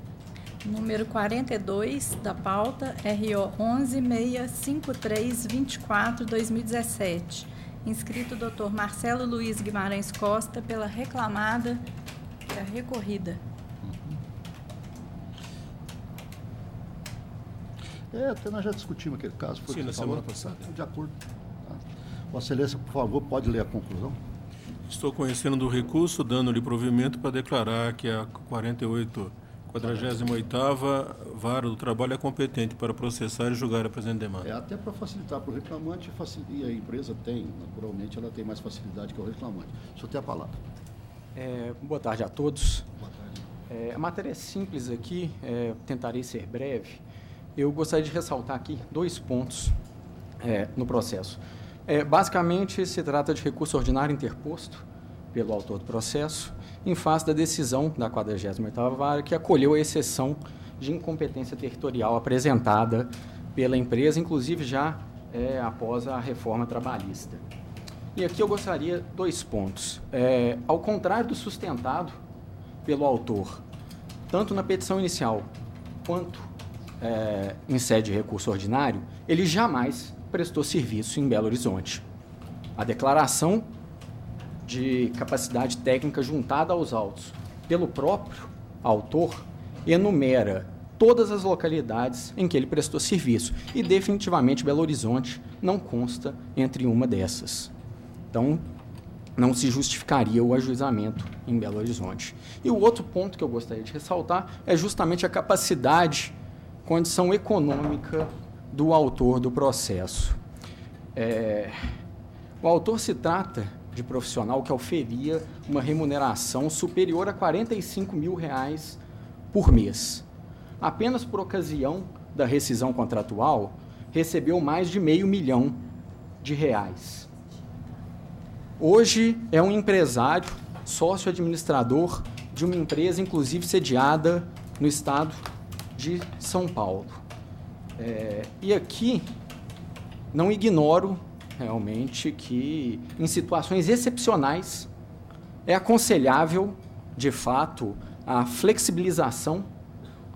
Número 42 da pauta, RO 11-653-24-2017. Inscrito doutor Marcelo Luiz Guimarães Costa pela reclamada e a recorrida. Até nós já discutimos aquele caso. Sim, na semana passada. De acordo. Vossa Excelência, por favor, pode ler a conclusão. Estou conhecendo do recurso, dando-lhe provimento para declarar que a 48ª Vara do Trabalho é competente para processar e julgar a presente demanda. Até para facilitar para o reclamante, e a empresa tem, naturalmente, ela tem mais facilidade que o reclamante. O senhor tem a palavra. Boa tarde a todos. Boa tarde. A matéria é simples aqui, tentarei ser breve. Eu gostaria de ressaltar aqui 2 pontos no processo. Basicamente, se trata de recurso ordinário interposto pelo autor do processo, em face da decisão da 48ª Vara, que acolheu a exceção de incompetência territorial apresentada pela empresa, inclusive já após a reforma trabalhista. E aqui eu gostaria 2 pontos. Ao contrário do sustentado pelo autor, tanto na petição inicial quanto em sede de recurso ordinário, ele jamais prestou serviço em Belo Horizonte. A declaração de capacidade técnica juntada aos autos pelo próprio autor enumera todas as localidades em que ele prestou serviço e definitivamente Belo Horizonte não consta entre uma dessas. Então, não se justificaria o ajuizamento em Belo Horizonte. E o outro ponto que eu gostaria de ressaltar é justamente a capacidade, condição econômica do autor do processo. O autor se trata de profissional que oferia uma remuneração superior a R$45 mil por mês. Apenas por ocasião da rescisão contratual, recebeu mais de R$500 mil. Hoje é um empresário, sócio-administrador de uma empresa, inclusive sediada no estado de São Paulo. E aqui não ignoro realmente que, em situações excepcionais, é aconselhável, de fato, a flexibilização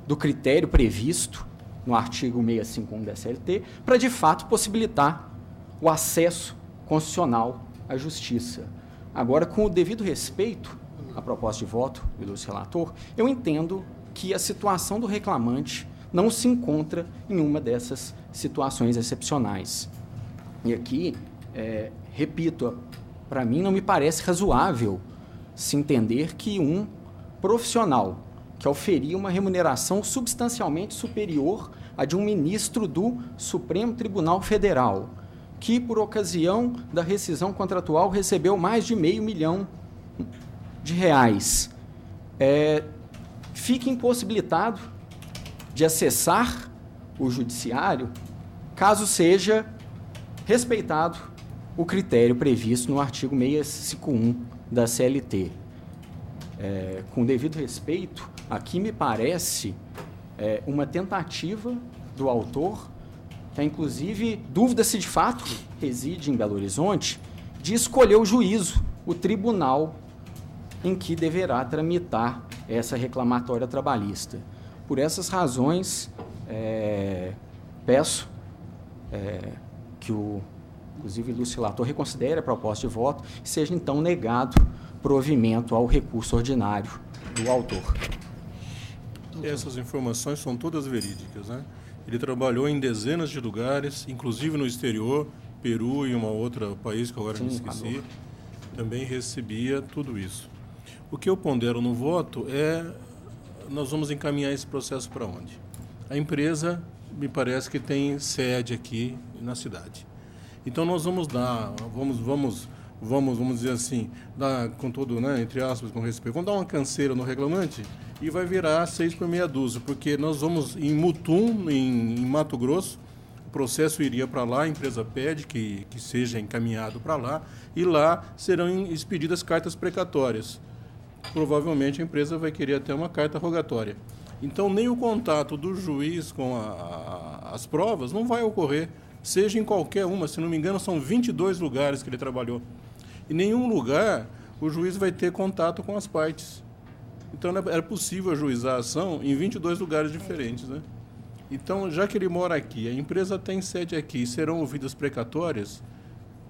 do critério previsto no artigo 651 da CLT para, de fato, possibilitar o acesso constitucional à justiça. Agora, com o devido respeito à proposta de voto do ilustre relator, eu entendo que a situação do reclamante não se encontra em uma dessas situações excepcionais. E aqui, repito, para mim não me parece razoável se entender que um profissional que oferia uma remuneração substancialmente superior à de um ministro do Supremo Tribunal Federal, que, por ocasião da rescisão contratual, recebeu mais de R$500 mil, fique impossibilitado de acessar o judiciário, caso seja respeitado o critério previsto no artigo 651 da CLT. Com devido respeito, aqui me parece uma tentativa do autor, que inclusive dúvida se de fato reside em Belo Horizonte, de escolher o juízo, o tribunal em que deverá tramitar essa reclamatória trabalhista. Por essas razões, peço que inclusive o ilustre relator reconsidere a proposta de voto e seja então negado provimento ao recurso ordinário do autor. Essas informações são todas verídicas, né? Ele trabalhou em dezenas de lugares, inclusive no exterior, Peru e um outro país que agora me esqueci, também recebia tudo isso. O que eu pondero no voto nós vamos encaminhar esse processo para onde? A empresa, me parece que tem sede aqui na cidade. Então nós vamos dar, vamos dizer assim, dar com todo, né, entre aspas, com respeito, vamos dar uma canseira no reclamante e vai virar 6 por meia dúzia, porque nós vamos em Mutum, em Mato Grosso, o processo iria para lá, a empresa pede que seja encaminhado para lá, e lá serão expedidas cartas precatórias. Provavelmente a empresa vai querer até uma carta rogatória. Então nem o contato do juiz com as provas não vai ocorrer, seja em qualquer uma, se não me engano são 22 lugares que ele trabalhou. Em nenhum lugar o juiz vai ter contato com as partes. Então era possível ajuizar a ação em 22 lugares diferentes, né? Então, já que ele mora aqui, a empresa tem sede aqui, serão ouvidas precatórias,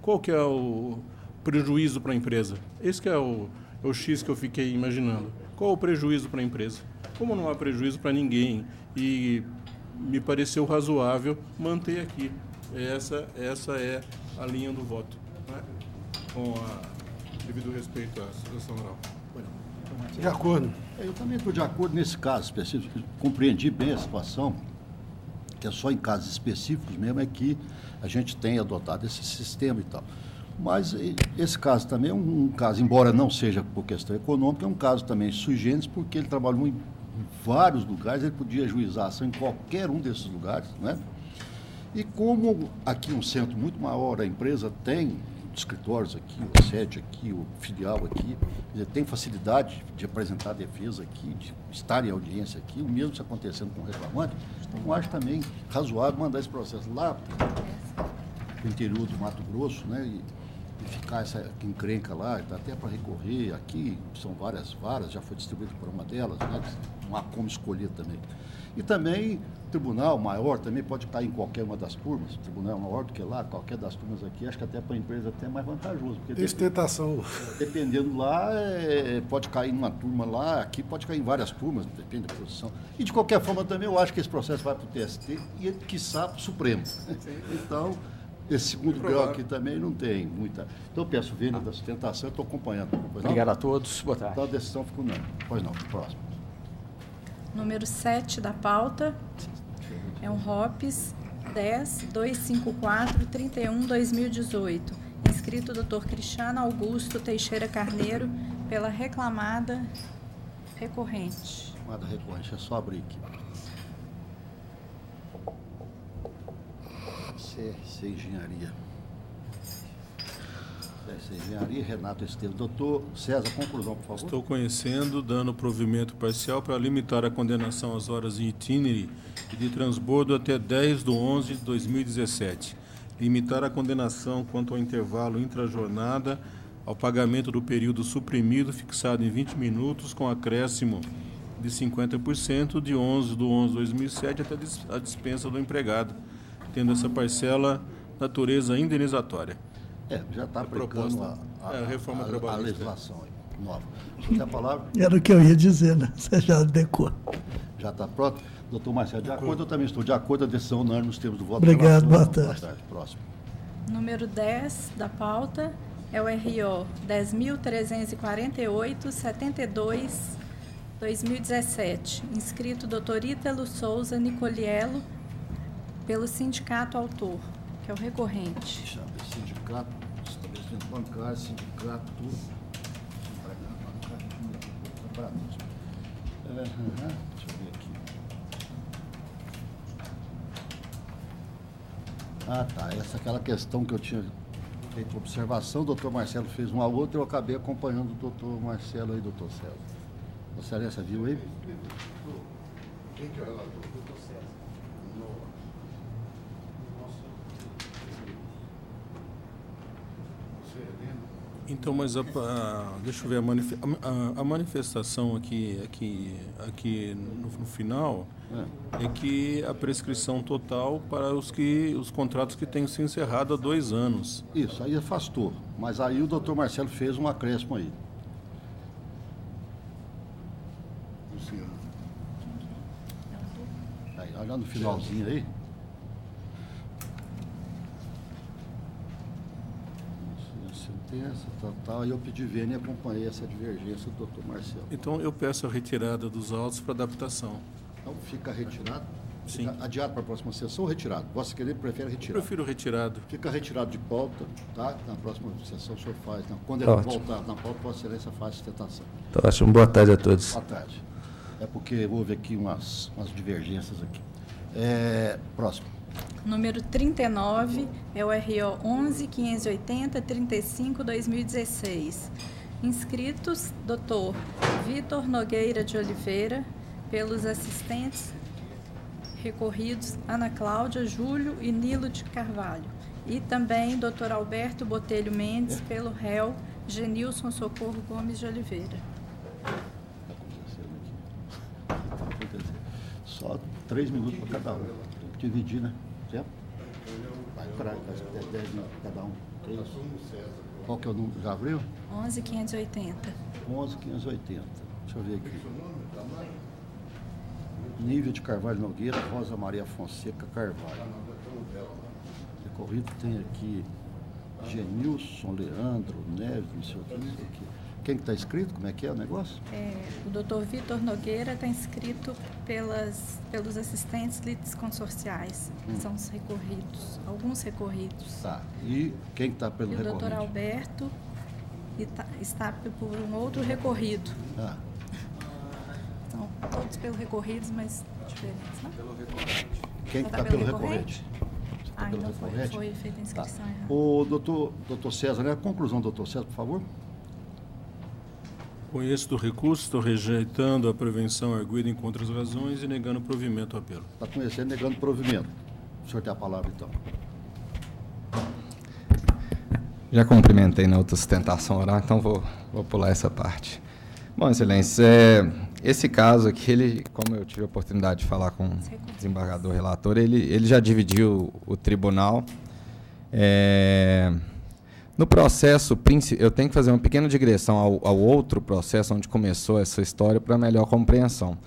qual que é o prejuízo para a empresa? Esse que é o X que eu fiquei imaginando. Qual o prejuízo para a empresa? Como não há prejuízo para ninguém e me pareceu razoável manter aqui. Essa é a linha do voto, né? Com devido respeito à situação oral. De acordo. Eu também estou de acordo nesse caso específico. Compreendi bem a situação, que é só em casos específicos mesmo é que a gente tem adotado esse sistema e tal. Mas esse caso também é um caso, embora não seja por questão econômica, é um caso também sui generis, porque ele trabalhou em vários lugares, ele podia ajuizar a ação em qualquer um desses lugares, né? E como aqui um centro muito maior, a empresa tem escritórios aqui, o sede aqui, o filial aqui, tem facilidade de apresentar defesa aqui, de estar em audiência aqui, o mesmo se acontecendo com o reclamante, então eu acho também razoável mandar esse processo lá para o interior do Mato Grosso, né, e ficar essa encrenca lá, dá até para recorrer aqui, são várias varas, já foi distribuído por uma delas, né, não há como escolher também. E também, o tribunal maior também pode cair em qualquer uma das turmas, o tribunal maior do que lá, qualquer das turmas aqui, acho que até para a empresa até é mais vantajoso. Porque tentação. Dependendo lá, pode cair numa turma lá, aqui pode cair em várias turmas, depende da posição. E de qualquer forma também eu acho que esse processo vai para o TST e, quiçá, para o Supremo. Então, esse segundo grau aqui também não tem muita. Então eu peço vênia da sustentação, eu estou acompanhando. Obrigado a todos, boa tarde. Então a decisão ficou não. Pois não, próximo. Número 7 da pauta é um ROPS 10.254.31/2018. Inscrito Dr. Cristiano Augusto Teixeira Carneiro pela reclamada recorrente. Reclamada recorrente, é só abrir aqui. CRC Engenharia. Engenharia, Renato Esteves. Doutor César, conclusão, por favor. Estou conhecendo, dando provimento parcial para limitar a condenação às horas em itinerário e de transbordo até 10/11/2017. Limitar a condenação quanto ao intervalo intrajornada ao pagamento do período suprimido fixado em 20 minutos com acréscimo de 50% de 11/11/2007 até a dispensa do empregado, tendo essa parcela natureza indenizatória. Já está aplicando a reforma trabalhista. A legislação nova. Você tem a palavra? Era o que eu ia dizer, né? Você já adequou. Já está pronto? Doutor Marcelo, de acordo, eu também estou de acordo, a decisão unânime nos termos do voto. Obrigado, boa tarde. Próximo. Número 10 da pauta é o RO 10.348.72/2017. Inscrito Dr. Ítalo Souza Nicoliello pelo Sindicato Autor, que é o recorrente. Deixa eu ver, sindicato, estabelecimento bancário, sindicato, deixa eu ver aqui. Tá, essa é aquela questão que eu tinha feito observação, o doutor Marcelo fez uma outra, eu acabei acompanhando o doutor Marcelo aí, doutor César. Você Excelência viu aí? Quem que é o relator? Doutor César. Então, mas deixa eu ver, a manifestação aqui no final é que a prescrição total para os contratos que tenham se encerrado há 2 anos. Isso, aí afastou. Mas aí o doutor Marcelo fez um acréscimo aí. Aí, olha no finalzinho aí. Sentença, tal, e eu pedi vênia e acompanhei essa divergência do doutor Marcelo. Então eu peço a retirada dos autos para adaptação. Então fica retirado. Sim. Fica adiado para a próxima sessão ou retirado? Vossa Excelência prefere retirado? Prefiro retirado. Fica retirado de pauta, tá? Na próxima sessão o senhor faz. Quando Tá ele ótimo. voltar na pauta, Vossa Excelência faz sustentação. Tá ótimo. Boa tarde a todos. Boa tarde. É porque houve aqui umas divergências aqui. Próximo. Número 39 é o RO 11.580.35/2016. Inscritos, Dr. Vitor Nogueira de Oliveira, pelos assistentes recorridos Ana Cláudia, Júlio e Nilo de Carvalho. E também Dr. Alberto Botelho Mendes, pelo réu Genilson Socorro Gomes de Oliveira. Só 3 minutos para cada um. Dividir, né? Certo? Vai, 10 minutos cada um. 3. Qual que é o número? Já abriu? 11.580. 11.580. Deixa eu ver aqui. Nível de Carvalho Nogueira, Rosa Maria Fonseca Carvalho. Recorrido tem aqui Genilson, Leandro, Neves, não sei o que, não sei o que. Quem está inscrito? Como é que é o negócio? O doutor Vitor Nogueira está inscrito pelos assistentes litisconsorciais, que são os recorridos, alguns recorridos. Tá. E quem está pelo recorrido? O doutor Alberto está por um outro recorrido. Ah. São todos pelo recorridos, mas diferentes, né? Pelo recorrente. Quem está pelo recorrente? Então foi feita a inscrição errada. O doutor César, né? A conclusão, doutor César, por favor. Conheço do recurso, estou rejeitando a prevenção arguida em contra as razões e negando provimento ao apelo. Está conhecendo, negando provimento. O senhor tem a palavra, então. Já cumprimentei na outra sustentação oral, então vou pular essa parte. Bom, Excelência, esse caso aqui, ele, como eu tive a oportunidade de falar com o desembargador relator, ele já dividiu o tribunal. No processo, eu tenho que fazer uma pequena digressão ao outro processo onde começou essa história para melhor compreensão.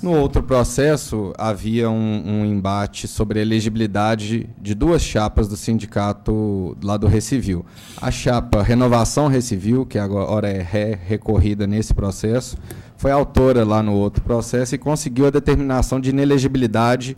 No outro processo, havia um embate sobre a elegibilidade de 2 chapas do sindicato lá do Recivil. A chapa Renovação Recivil, que agora é recorrida nesse processo, foi autora lá no outro processo e conseguiu a determinação de inelegibilidade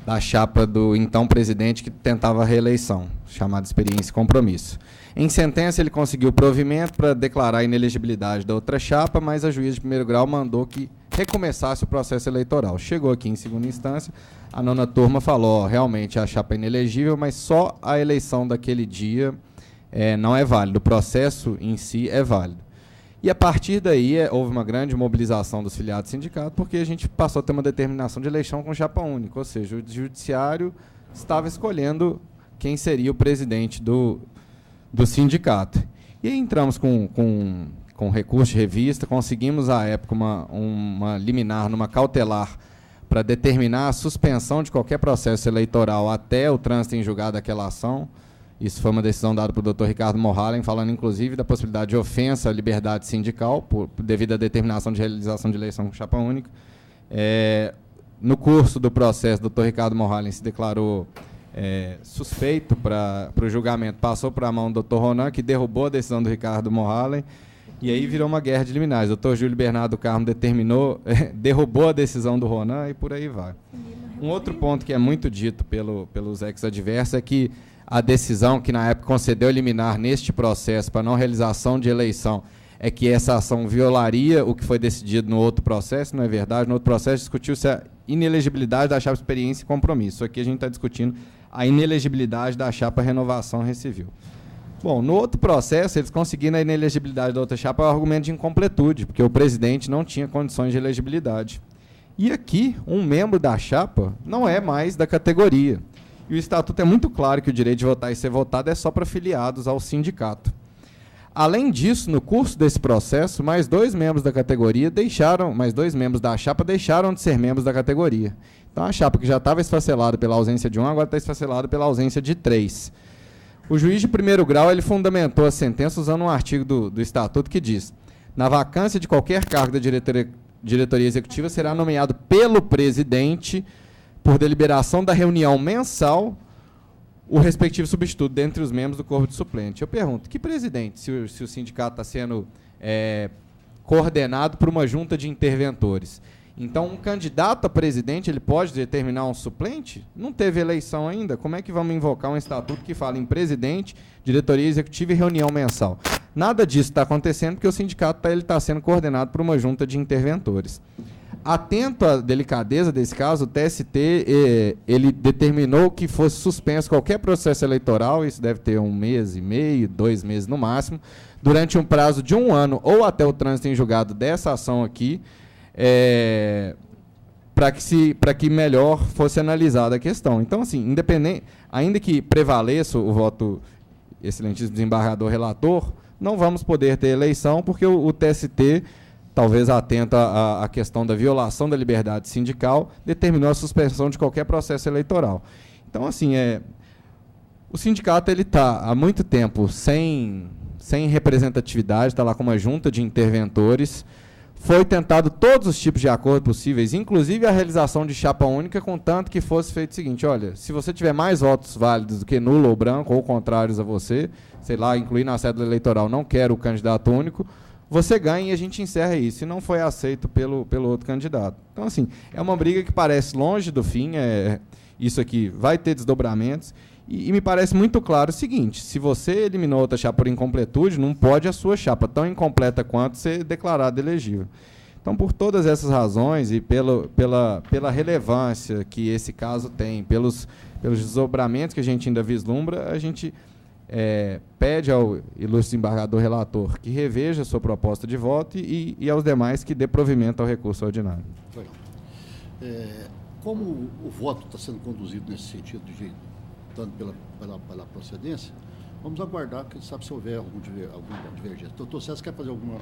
da chapa do então presidente que tentava a reeleição, chamada Experiência e Compromisso. Em sentença, ele conseguiu provimento para declarar a inelegibilidade da outra chapa, mas a juíza de primeiro grau mandou que recomeçasse o processo eleitoral. Chegou aqui em segunda instância, a 9ª turma falou, realmente a chapa é inelegível, mas só a eleição daquele dia não é válida, o processo em si é válido. E a partir daí houve uma grande mobilização dos filiados do sindicato, porque a gente passou a ter uma determinação de eleição com chapa única, ou seja, o judiciário estava escolhendo quem seria o presidente do sindicato. E aí entramos com recurso de revista, conseguimos à época uma liminar numa cautelar para determinar a suspensão de qualquer processo eleitoral até o trânsito em julgado daquela ação. Isso foi uma decisão dada pelo Dr. Ricardo Morhalen, falando inclusive da possibilidade de ofensa à liberdade sindical, devido à determinação de realização de eleição com chapa única. No curso do processo, o Dr. Ricardo Morhalen se declarou suspeito para o julgamento, passou para a mão do Dr. Ronan, que derrubou a decisão do Ricardo Morhalen, e aí virou uma guerra de liminares. O Dr. Júlio Bernardo Carmo derrubou a decisão do Ronan e por aí vai. Um outro ponto que é muito dito pelos ex-adversos é que a decisão que na época concedeu liminar neste processo para não realização de eleição é que essa ação violaria o que foi decidido no outro processo, não é verdade? No outro processo discutiu-se a inelegibilidade da chapa Experiência e Compromisso. Aqui a gente está discutindo a inelegibilidade da chapa Renovação Recivil. Bom, no outro processo, eles conseguiram a inelegibilidade da outra chapa por argumento de incompletude, porque o presidente não tinha condições de elegibilidade. E aqui, um membro da chapa não é mais da categoria. E o estatuto é muito claro que o direito de votar e ser votado é só para filiados ao sindicato. Além disso, no curso desse processo, mais 2 membros da categoria mais 2 membros da chapa deixaram de ser membros da categoria. Então, a chapa que já estava esfacelada pela ausência de 1, agora está esfacelada pela ausência de 3. O juiz de primeiro grau ele fundamentou a sentença usando um artigo do estatuto que diz: na vacância de qualquer cargo da diretoria executiva será nomeado pelo presidente, por deliberação da reunião mensal, o respectivo substituto dentre os membros do corpo de suplente. Eu pergunto, que presidente, se o sindicato está sendo coordenado por uma junta de interventores? Então, um candidato a presidente, ele pode determinar um suplente? Não teve eleição ainda. Como é que vamos invocar um estatuto que fala em presidente, diretoria executiva e reunião mensal? Nada disso está acontecendo porque o sindicato está sendo coordenado por uma junta de interventores. Atento à delicadeza desse caso, o TST ele determinou que fosse suspenso qualquer processo eleitoral, isso deve ter 1 mês e meio, 2 meses no máximo, durante um prazo de 1 ano ou até o trânsito em julgado dessa ação aqui, para que melhor fosse analisada a questão. Então, assim, independente, ainda que prevaleça o voto excelentíssimo desembargador relator, não vamos poder ter eleição, porque o TST, talvez atento à questão da violação da liberdade sindical, determinou a suspensão de qualquer processo eleitoral. Então, assim, o sindicato está há muito tempo sem representatividade, está lá com uma junta de interventores. Foi tentado todos os tipos de acordos possíveis, inclusive a realização de chapa única, contanto que fosse feito o seguinte: olha, se você tiver mais votos válidos do que nulo ou branco, ou contrários a você, sei lá, incluir na cédula eleitoral, não quero o candidato único, você ganha e a gente encerra isso. E não foi aceito pelo outro candidato. Então, assim, é uma briga que parece longe do fim, isso aqui vai ter desdobramentos, e me parece muito claro o seguinte: se você eliminou outra chapa por incompletude, não pode a sua chapa, tão incompleta quanto, ser declarada elegível. Então, por todas essas razões e pela relevância que esse caso tem, pelos desdobramentos que a gente ainda vislumbra, a gente pede ao ilustre desembargador relator que reveja a sua proposta de voto e aos demais que dê provimento ao recurso ordinário. Como o voto está sendo conduzido nesse sentido, tanto pela procedência, vamos aguardar, quem sabe, se houver alguma divergência. Doutor César, quer fazer algum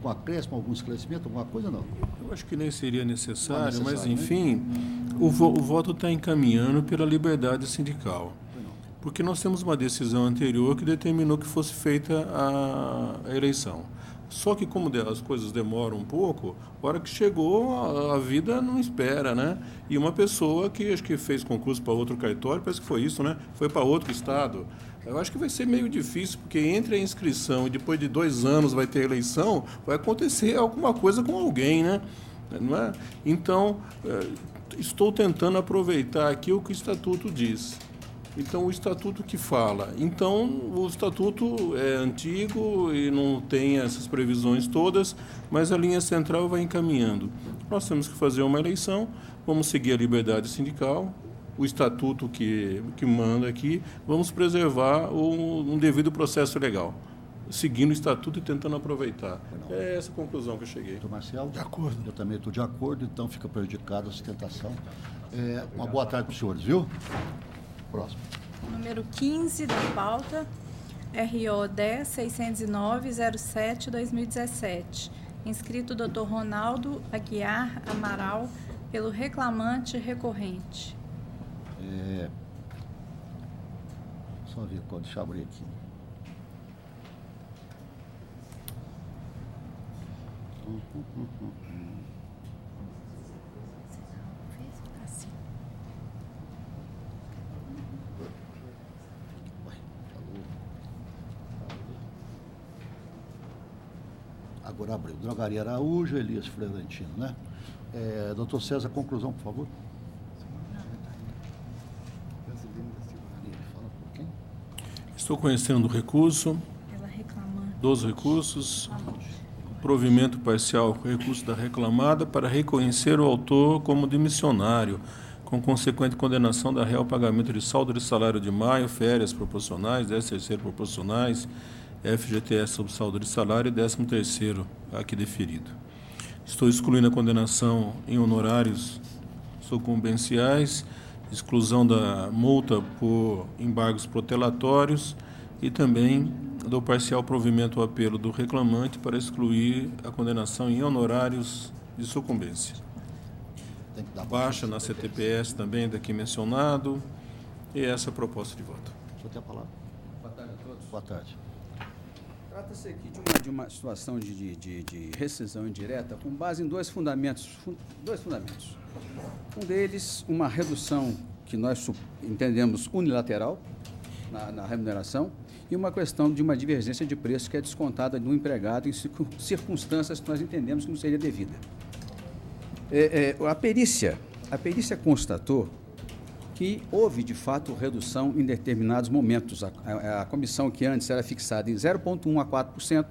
acréscimo, algum esclarecimento, alguma coisa, não? Eu acho que nem seria necessário, mas, enfim, né? o voto está encaminhando pela liberdade sindical. Porque nós temos uma decisão anterior que determinou que fosse feita a eleição. Só que como as coisas demoram um pouco, a hora que chegou, a vida não espera, né? E uma pessoa que acho que fez concurso para outro cartório, parece que foi isso, né? Foi para outro estado. Eu acho que vai ser meio difícil, porque entre a inscrição e depois de 2 anos vai ter eleição, vai acontecer alguma coisa com alguém, né? Não é? Então, estou tentando aproveitar aqui o que o Estatuto diz. Então, o Estatuto que fala. Então, o Estatuto é antigo e não tem essas previsões todas, mas a linha central vai encaminhando. Nós temos que fazer uma eleição, vamos seguir a liberdade sindical, o Estatuto que manda aqui, vamos preservar um devido processo legal, seguindo o Estatuto e tentando aproveitar. É essa a conclusão que eu cheguei. Doutor Marcelo? De acordo. Eu também estou de acordo, então fica prejudicada a sustentação. Uma boa tarde para os senhores, viu? Próximo. Número 15 da pauta, RO 10-609-07-2017. Inscrito Dr. Ronaldo Aguiar Amaral, pelo reclamante recorrente. Só ver qual, deixa eu abrir aqui. Agora abriu. Drogaria Araújo, Elias Florentino, né? Doutor César, conclusão, por favor. Estou conhecendo o recurso, dos recursos, provimento parcial recurso da reclamada para reconhecer o autor como demissionário, com consequente condenação da réu ao pagamento de saldo de salário de maio, férias proporcionais, 13º proporcionais, FGTS sob saldo de salário e 13º aqui deferido. Estou excluindo a condenação em honorários sucumbenciais, exclusão da multa por embargos protelatórios e também do parcial provimento ao apelo do reclamante para excluir a condenação em honorários de sucumbência. Baixa na CTPS também daqui mencionado, e essa é a proposta de voto. O senhor tem a palavra. Boa tarde a todos. Boa tarde. Trata-se aqui de uma situação de rescisão indireta com base em dois fundamentos. Um deles, uma redução que nós entendemos unilateral na remuneração e uma questão de uma divergência de preço que é descontada do empregado em circunstâncias que nós entendemos que não seria devida. A perícia constatou que houve, de fato, redução em determinados momentos. A comissão que antes era fixada em 0,1% a 4%,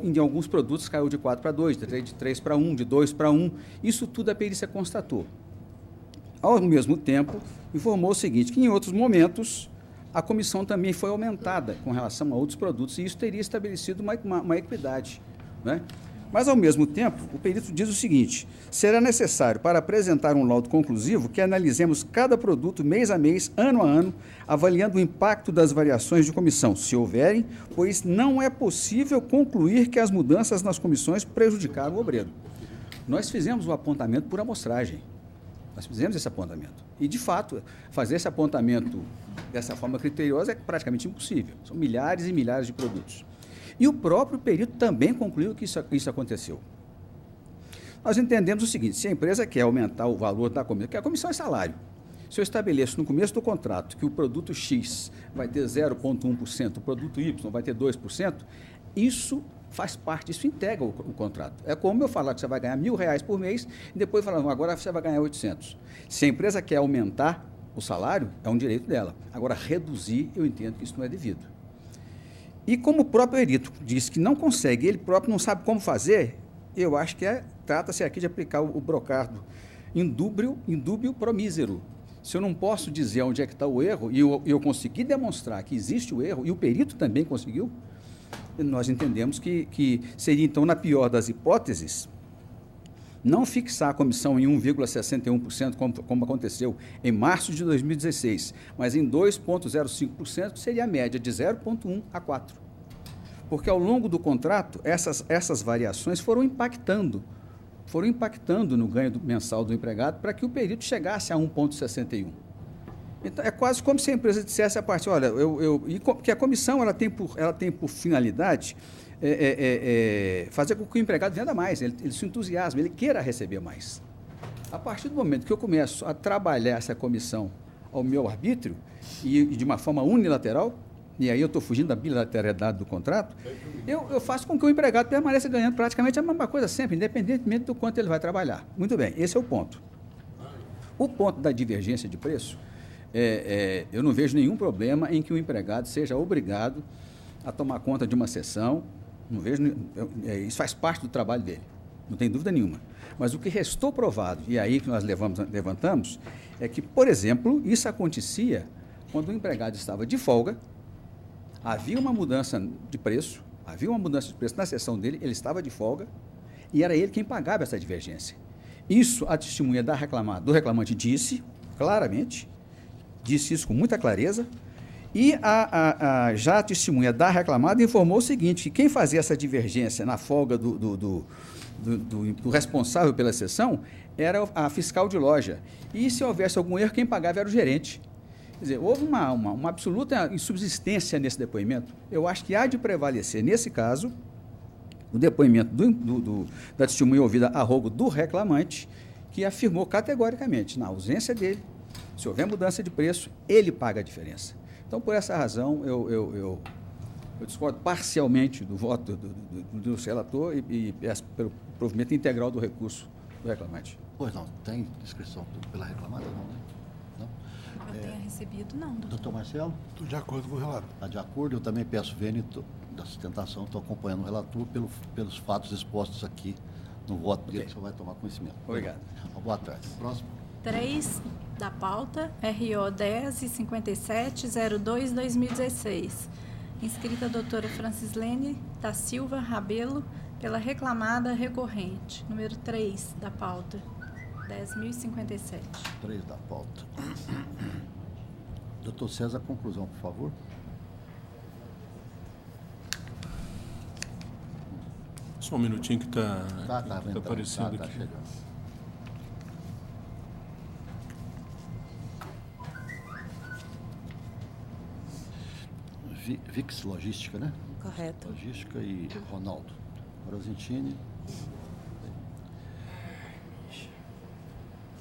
em alguns produtos caiu de 4 para 2, de 3 para 1, de 2 para 1. Isso tudo a perícia constatou. Ao mesmo tempo, informou o seguinte, que em outros momentos a comissão também foi aumentada com relação a outros produtos, e isso teria estabelecido uma equidade, né? Mas, ao mesmo tempo, o perito diz o seguinte: será necessário, para apresentar um laudo conclusivo, que analisemos cada produto mês a mês, ano a ano, avaliando o impacto das variações de comissão, se houverem, pois não é possível concluir que as mudanças nas comissões prejudicaram o obreiro. Nós fizemos o apontamento por amostragem. Nós fizemos esse apontamento. E, de fato, fazer esse apontamento dessa forma criteriosa é praticamente impossível. São milhares e milhares de produtos. E o próprio perito também concluiu que isso aconteceu. Nós entendemos o seguinte: se a empresa quer aumentar o valor da comissão, porque a comissão é salário. Se eu estabeleço no começo do contrato que o produto X vai ter 0,1%, o produto Y vai ter 2%, isso faz parte, isso integra o contrato. É como eu falar que você vai ganhar R$1.000 por mês e depois falar, não, agora você vai ganhar 800. Se a empresa quer aumentar o salário, é um direito dela. Agora, reduzir, eu entendo que isso não é devido. E como o próprio perito disse que não consegue, ele próprio não sabe como fazer, eu acho que trata-se aqui de aplicar o brocardo indúbio pro mísero. Se eu não posso dizer onde é que está o erro, e eu consegui demonstrar que existe o erro, e o perito também conseguiu, nós entendemos que seria, então, na pior das hipóteses, não fixar a comissão em 1,61%, como aconteceu em março de 2016, mas em 2,05%, que seria a média de 0,1 a 4. Porque ao longo do contrato, essas variações foram impactando no ganho mensal do empregado para que o perito chegasse a 1,61. Então, é quase como se a empresa dissesse a partir, olha, porque a comissão ela tem por finalidade fazer com que o empregado venda mais, ele se entusiasme, ele queira receber mais. A partir do momento que eu começo a trabalhar essa comissão ao meu arbítrio e de uma forma unilateral, e aí eu estou fugindo da bilateralidade do contrato, eu faço com que o empregado permaneça ganhando praticamente a mesma coisa sempre, independentemente do quanto ele vai trabalhar. Muito bem, esse é o ponto. O ponto da divergência de preço, eu não vejo nenhum problema em que o empregado seja obrigado a tomar conta de uma sessão. Não vejo, isso faz parte do trabalho dele, não tem dúvida nenhuma. Mas o que restou provado, e aí que nós levantamos, é que, por exemplo, isso acontecia quando o empregado estava de folga, havia uma mudança de preço na sessão dele, ele estava de folga, e era ele quem pagava essa divergência. Isso a testemunha do reclamante disse claramente, disse isso com muita clareza, e já a testemunha da reclamada informou o seguinte, que quem fazia essa divergência na folga do responsável pela sessão era a fiscal de loja. E se houvesse algum erro, quem pagava era o gerente. Quer dizer, houve uma absoluta insubsistência nesse depoimento. Eu acho que há de prevalecer, nesse caso, o depoimento da testemunha ouvida a rogo do reclamante, que afirmou categoricamente, na ausência dele, se houver mudança de preço, ele paga a diferença. Então, por essa razão, eu discordo parcialmente do voto do relator e peço pelo provimento integral do recurso do reclamante. Pois não, tem inscrição pela reclamada, não, né? Não? Eu tenho recebido, não. Doutor Marcelo? Estou de acordo com o relator. Está de acordo, eu também peço vênito da sustentação, estou acompanhando o relator pelos fatos expostos aqui no voto dele, que o senhor vai tomar conhecimento. Obrigado. Boa tarde. Próximo. 3 da pauta, RO 10 e 5702-2016. Inscrita a doutora Francislene da Silva Rabelo, pela reclamada recorrente. Número 3 da pauta, 10.057. 3 da pauta. Doutor César, conclusão, por favor. Só um minutinho que está aparecendo tá aqui. Chegando. Vix Logística, né? Correto. Logística e Ronaldo. Rosentini.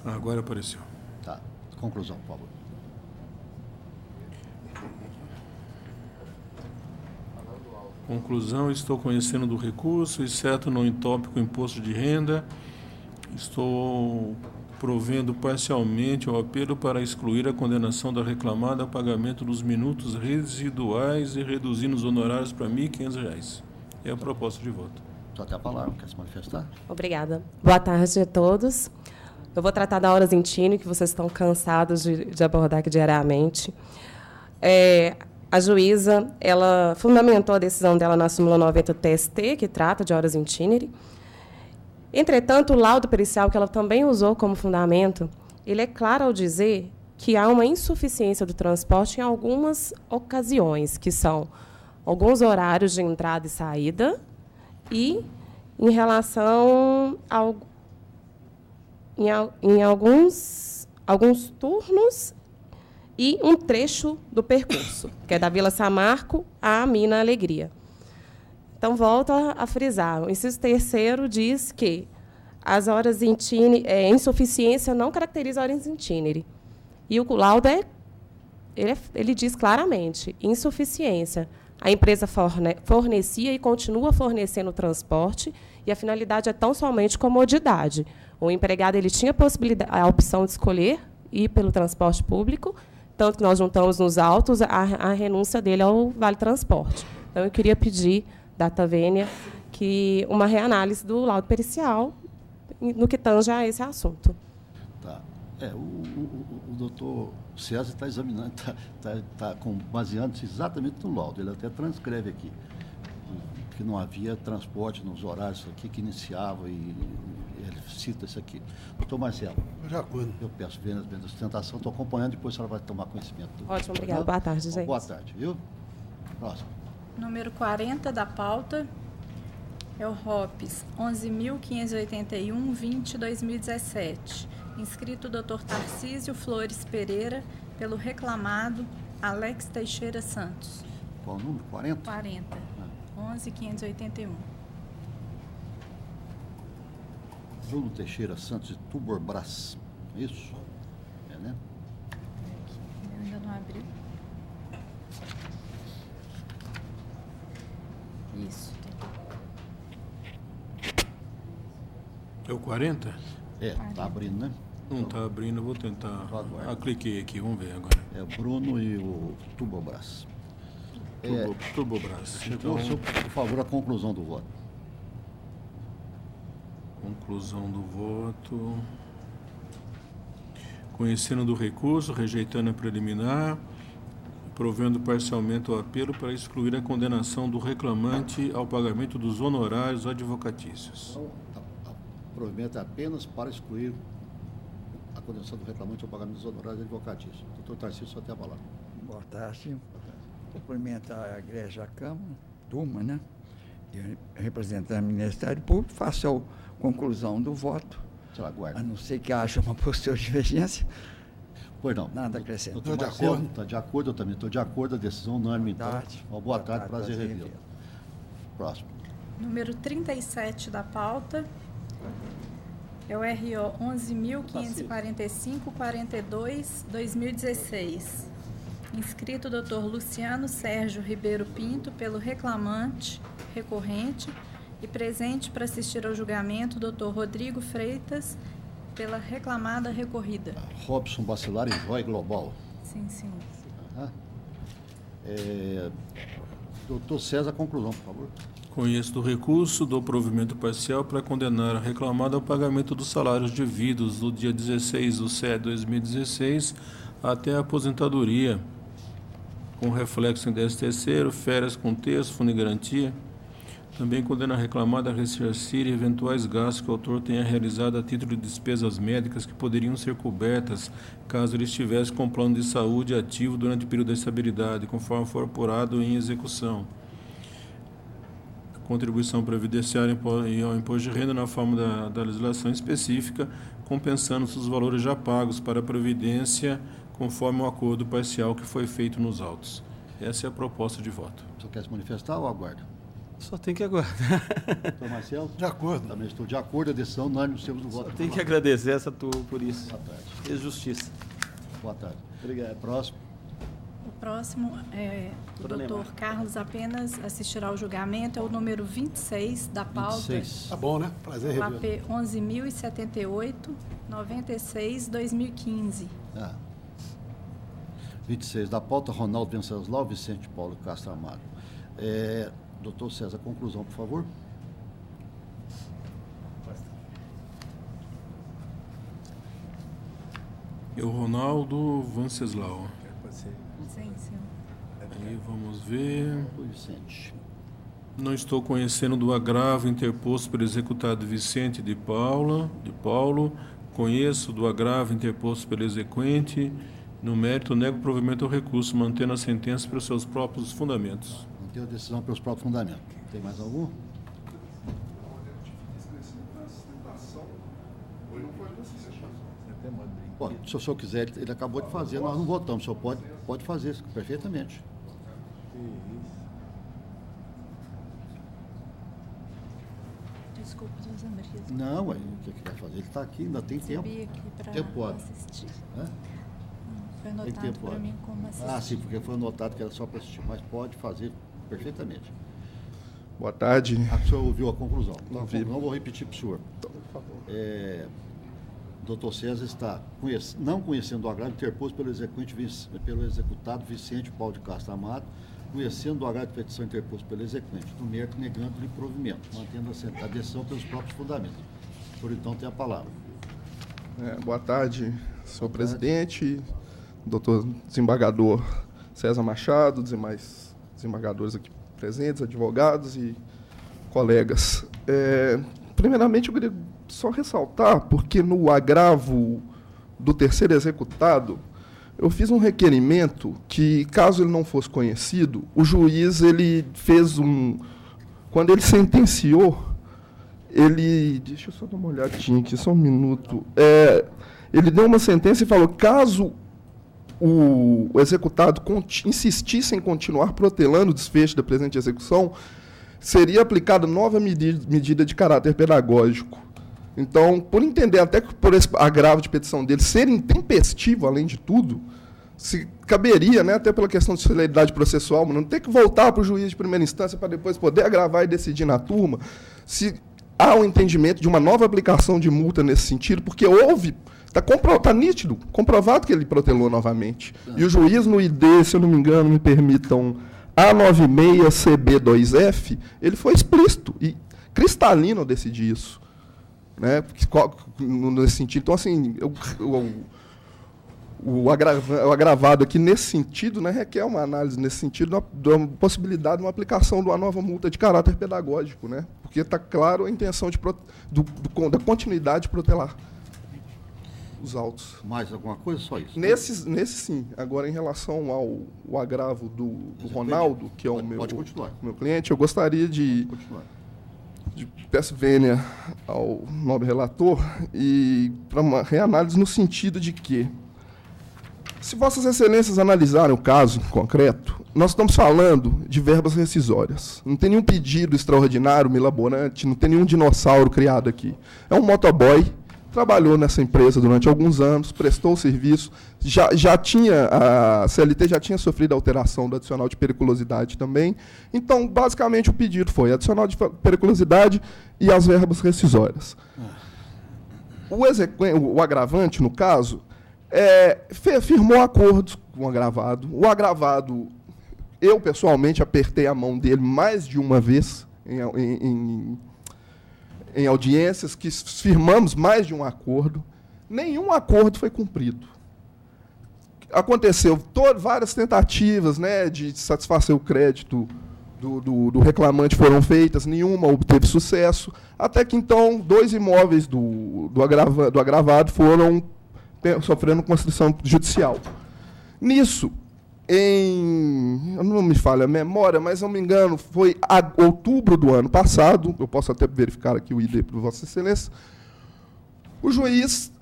Agora apareceu. Tá. Conclusão, por favor. Conclusão, estou conhecendo do recurso, exceto no tópico imposto de renda Estou provendo parcialmente ao apelo para excluir a condenação da reclamada ao pagamento dos minutos residuais e reduzindo os honorários para R$ 1.500. É a proposta de voto. Só tem a palavra, quer se manifestar? Obrigada. Boa tarde a todos. Eu vou tratar da Horas Intine, que vocês estão cansados de abordar aqui diariamente. A juíza, ela fundamentou a decisão dela na súmula 90 TST, que trata de horas intine. Entretanto, o laudo pericial, que ela também usou como fundamento, ele é claro ao dizer que há uma insuficiência do transporte em algumas ocasiões, que são alguns horários de entrada e saída e em relação em alguns turnos e um trecho do percurso, que é da Vila Samarco à Mina Alegria. Então, volto a frisar. O inciso 3º diz que as horas insuficiência não caracteriza horas intínere. E o laudo ele diz claramente, insuficiência. A empresa fornecia e continua fornecendo transporte, e a finalidade é tão somente comodidade. O empregado ele tinha a opção de escolher ir pelo transporte público, tanto que nós juntamos nos autos a renúncia dele ao Vale Transporte. Então, eu queria pedir, data vênia, que uma reanálise do laudo pericial no que tange a esse assunto. Tá. O doutor César está examinando, está baseando-se exatamente no laudo. Ele até transcreve aqui que não havia transporte nos horários aqui que iniciava, e ele cita isso aqui. Doutor Marcelo, de acordo. Eu peço vênias de sustentação, estou acompanhando, depois a senhora vai tomar conhecimento. Ótimo, obrigada. Boa tarde, gente. Boa tarde, viu? Próximo. Número 40 da pauta é o ROPS 11.581-20-2017. Inscrito o Dr. Tarcísio Flores Pereira, pelo reclamado Alex Teixeira Santos. Qual o número? 40? 40. 11.581. Bruno Teixeira Santos de Tuborbras. Isso? É, né? Eu ainda não abri. Isso. É o 40? Está abrindo, né? Não está abrindo, eu vou tentar. Cliquei aqui, vamos ver agora. É o Bruno e o Tuborbras. Turbobras. Então, por favor, a conclusão do voto. Conclusão do voto. Conhecendo do recurso, rejeitando a preliminar, provendo parcialmente o apelo para excluir a condenação do reclamante ao pagamento dos honorários advocatícios. Provimento apenas para excluir a condenação do reclamante ao pagamento dos honorários advocatícios. Doutor Tarcísio, só tem a palavra. Boa tarde. Cumprimentar a igreja, a Câmara, turma, né? E representante do Ministério Público, faço a conclusão do voto. A não ser que haja uma postura de divergência. Pois não. Nada acrescento. Estou de acordo? Está de acordo, eu também estou de acordo, a decisão unânime. Então, uma boa tarde, prazer revê-lo. Próximo. Número 37 da pauta é o RO 11.545-42-2016. Inscrito o Dr. Luciano Sérgio Ribeiro Pinto, pelo reclamante recorrente, e presente para assistir ao julgamento o Dr. Rodrigo Freitas, pela reclamada recorrida. Robson Bacelar e Joy Global. Sim, sim. Doutor César, conclusão, por favor. Conheço do recurso, dou provimento parcial para condenar a reclamada ao pagamento dos salários devidos do dia 16 do CE 2016 até a aposentadoria, com reflexo em 10º, férias com terço, fundo de garantia. Também condena a reclamada a ressarcir eventuais gastos que o autor tenha realizado a título de despesas médicas que poderiam ser cobertas caso ele estivesse com plano de saúde ativo durante o período da estabilidade, conforme for apurado em execução. Contribuição previdenciária e ao imposto de renda na forma da legislação específica, compensando-se os valores já pagos para a Previdência, conforme o acordo parcial que foi feito nos autos. Essa é a proposta de voto. O senhor quer se manifestar ou aguarda? Só tem que aguardar. Doutor Marcelo? De acordo. Também estou de acordo, a decisão unânime nos termos do voto. Só tem que agradecer essa turma por isso. Boa tarde. Fez justiça. Boa tarde. Obrigado. Próximo. próximo, o doutor Carlos apenas assistirá ao julgamento, é o número 26 da pauta. 26. Tá bom, né? Prazer revê-lo. AP 11.078, 96/2015. 26 da pauta, Ronaldo Venceslau, Vicente Paulo Castro Amaro. Doutor César, conclusão, por favor. Eu, Ronaldo Venceslau. Sim, senhor. Aí vamos ver. Vicente. Não estou conhecendo do agravo interposto pelo executado Vicente de Paulo. Conheço do agravo interposto pelo exequente. No mérito, nego provimento ao recurso, mantendo a sentença pelos seus próprios fundamentos. Mantendo a decisão pelos próprios fundamentos. Tem mais algum? Bom, se o senhor quiser, ele acabou de fazer, nós não votamos. O senhor pode fazer isso perfeitamente. Desculpa, José Maria. Não, o que vai fazer? Ele está aqui, ainda tem tempo. Tempo pode. Assistir. Foi Foi anotado para mim como assistir. Ah, sim, porque foi anotado que era só para assistir, mas pode fazer perfeitamente. Boa tarde. O senhor ouviu a conclusão? Não vou repetir para o senhor. Então, por favor. Doutor César está não conhecendo o agravo interposto pelo executado Vicente Paulo de Castro Amado, conhecendo o agravo de petição interposto pelo exequente, no mérito negando-lhe provimento, mantendo a decisão pelos próprios fundamentos. Por então, tem a palavra. Boa tarde, senhor presidente, doutor desembargador César Machado, demais desembargadores aqui presentes, advogados e colegas. Primeiramente, eu queria só ressaltar, porque no agravo do terceiro executado, eu fiz um requerimento que, caso ele não fosse conhecido, o juiz ele fez quando ele sentenciou, deixa eu só dar uma olhadinha aqui, só um minuto. Ele deu uma sentença e falou, caso o executado insistisse em continuar protelando o desfecho da presente execução, seria aplicada nova medida de caráter pedagógico. Então, por entender até que por esse agravo de petição dele ser intempestivo, além de tudo, se caberia, né, até pela questão de celeridade processual, não ter que voltar para o juiz de primeira instância para depois poder agravar e decidir na turma, se há um entendimento de uma nova aplicação de multa nesse sentido, porque está nítido, comprovado que ele protelou novamente. E o juiz no ID, se eu não me engano, me permitam, A96CB2F, ele foi explícito e cristalino ao decidir isso. Né, nesse sentido. Então, assim, o agravado aqui, nesse sentido, né, requer uma análise nesse sentido, da possibilidade de uma aplicação de uma nova multa de caráter pedagógico, né, porque está claro a intenção da continuidade de protelar os autos. Mais alguma coisa? Só isso? Nesse sim. Agora, em relação ao agravo do Ronaldo, que é o meu cliente, eu gostaria de peço vênia ao nobre relator e para uma reanálise no sentido de que, se Vossas Excelências analisarem o caso em concreto, nós estamos falando de verbas rescisórias. Não tem nenhum pedido extraordinário, milaborante, não tem nenhum dinossauro criado aqui. É um motoboy, trabalhou nessa empresa durante alguns anos, prestou o serviço, a CLT já tinha sofrido alteração do adicional de periculosidade também. Então, basicamente, o pedido foi adicional de periculosidade e as verbas rescisórias. O agravante, no caso, firmou acordos com o agravado. O agravado, eu, pessoalmente, apertei a mão dele mais de uma vez em audiências, que firmamos mais de um acordo. Nenhum acordo foi cumprido. Aconteceu várias tentativas, né, de satisfazer o crédito do reclamante foram feitas, nenhuma obteve sucesso, até que, então, 2 imóveis do agravado foram sofrendo constrição judicial. Nisso, não me falha a memória, mas não me engano, foi outubro do ano passado, eu posso até verificar aqui o ID para Vossa Excelência, o juiz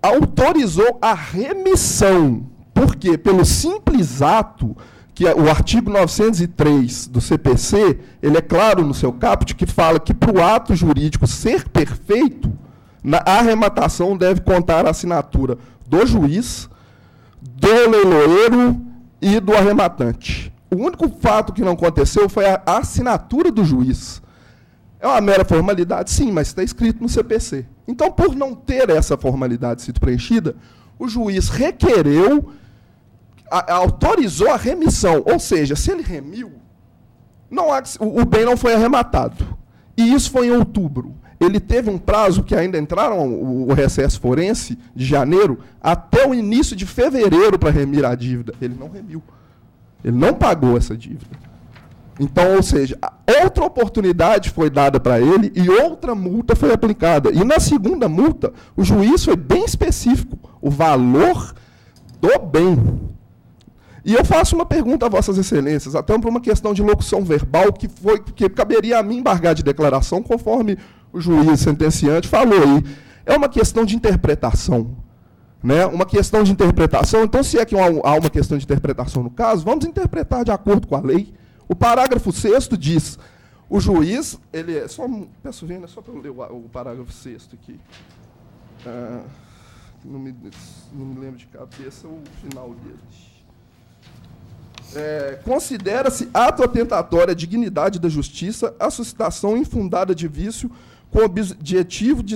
autorizou a remissão, porque pelo simples ato, que o artigo 903 do CPC, ele é claro no seu caput, que fala que para o ato jurídico ser perfeito, a arrematação deve contar a assinatura do juiz, do leiloeiro e do arrematante. O único fato que não aconteceu foi a assinatura do juiz. É uma mera formalidade, sim, mas está escrito no CPC. Então, por não ter essa formalidade sido preenchida, o juiz requereu, autorizou a remissão. Ou seja, se ele remiu, o bem não foi arrematado. E isso foi em outubro. Ele teve um prazo que ainda entraram o recesso forense de janeiro até o início de fevereiro para remir a dívida. Ele não remiu. Ele não pagou essa dívida. Então, ou seja, outra oportunidade foi dada para ele e outra multa foi aplicada. E na segunda multa, o juiz foi bem específico, o valor do bem. E eu faço uma pergunta a Vossas Excelências, até por uma questão de locução verbal, que caberia a mim embargar de declaração, conforme o juiz sentenciante falou aí. É uma questão de interpretação. Né? Uma questão de interpretação. Então, se é que há uma questão de interpretação no caso, vamos interpretar de acordo com a lei. O parágrafo 6º diz, o juiz, ele é só, peço vendo, só para eu ler o parágrafo 6º aqui. Não me lembro de cabeça o final dele. Considera-se ato atentatório à dignidade da justiça a suscitação infundada de vício com o objetivo de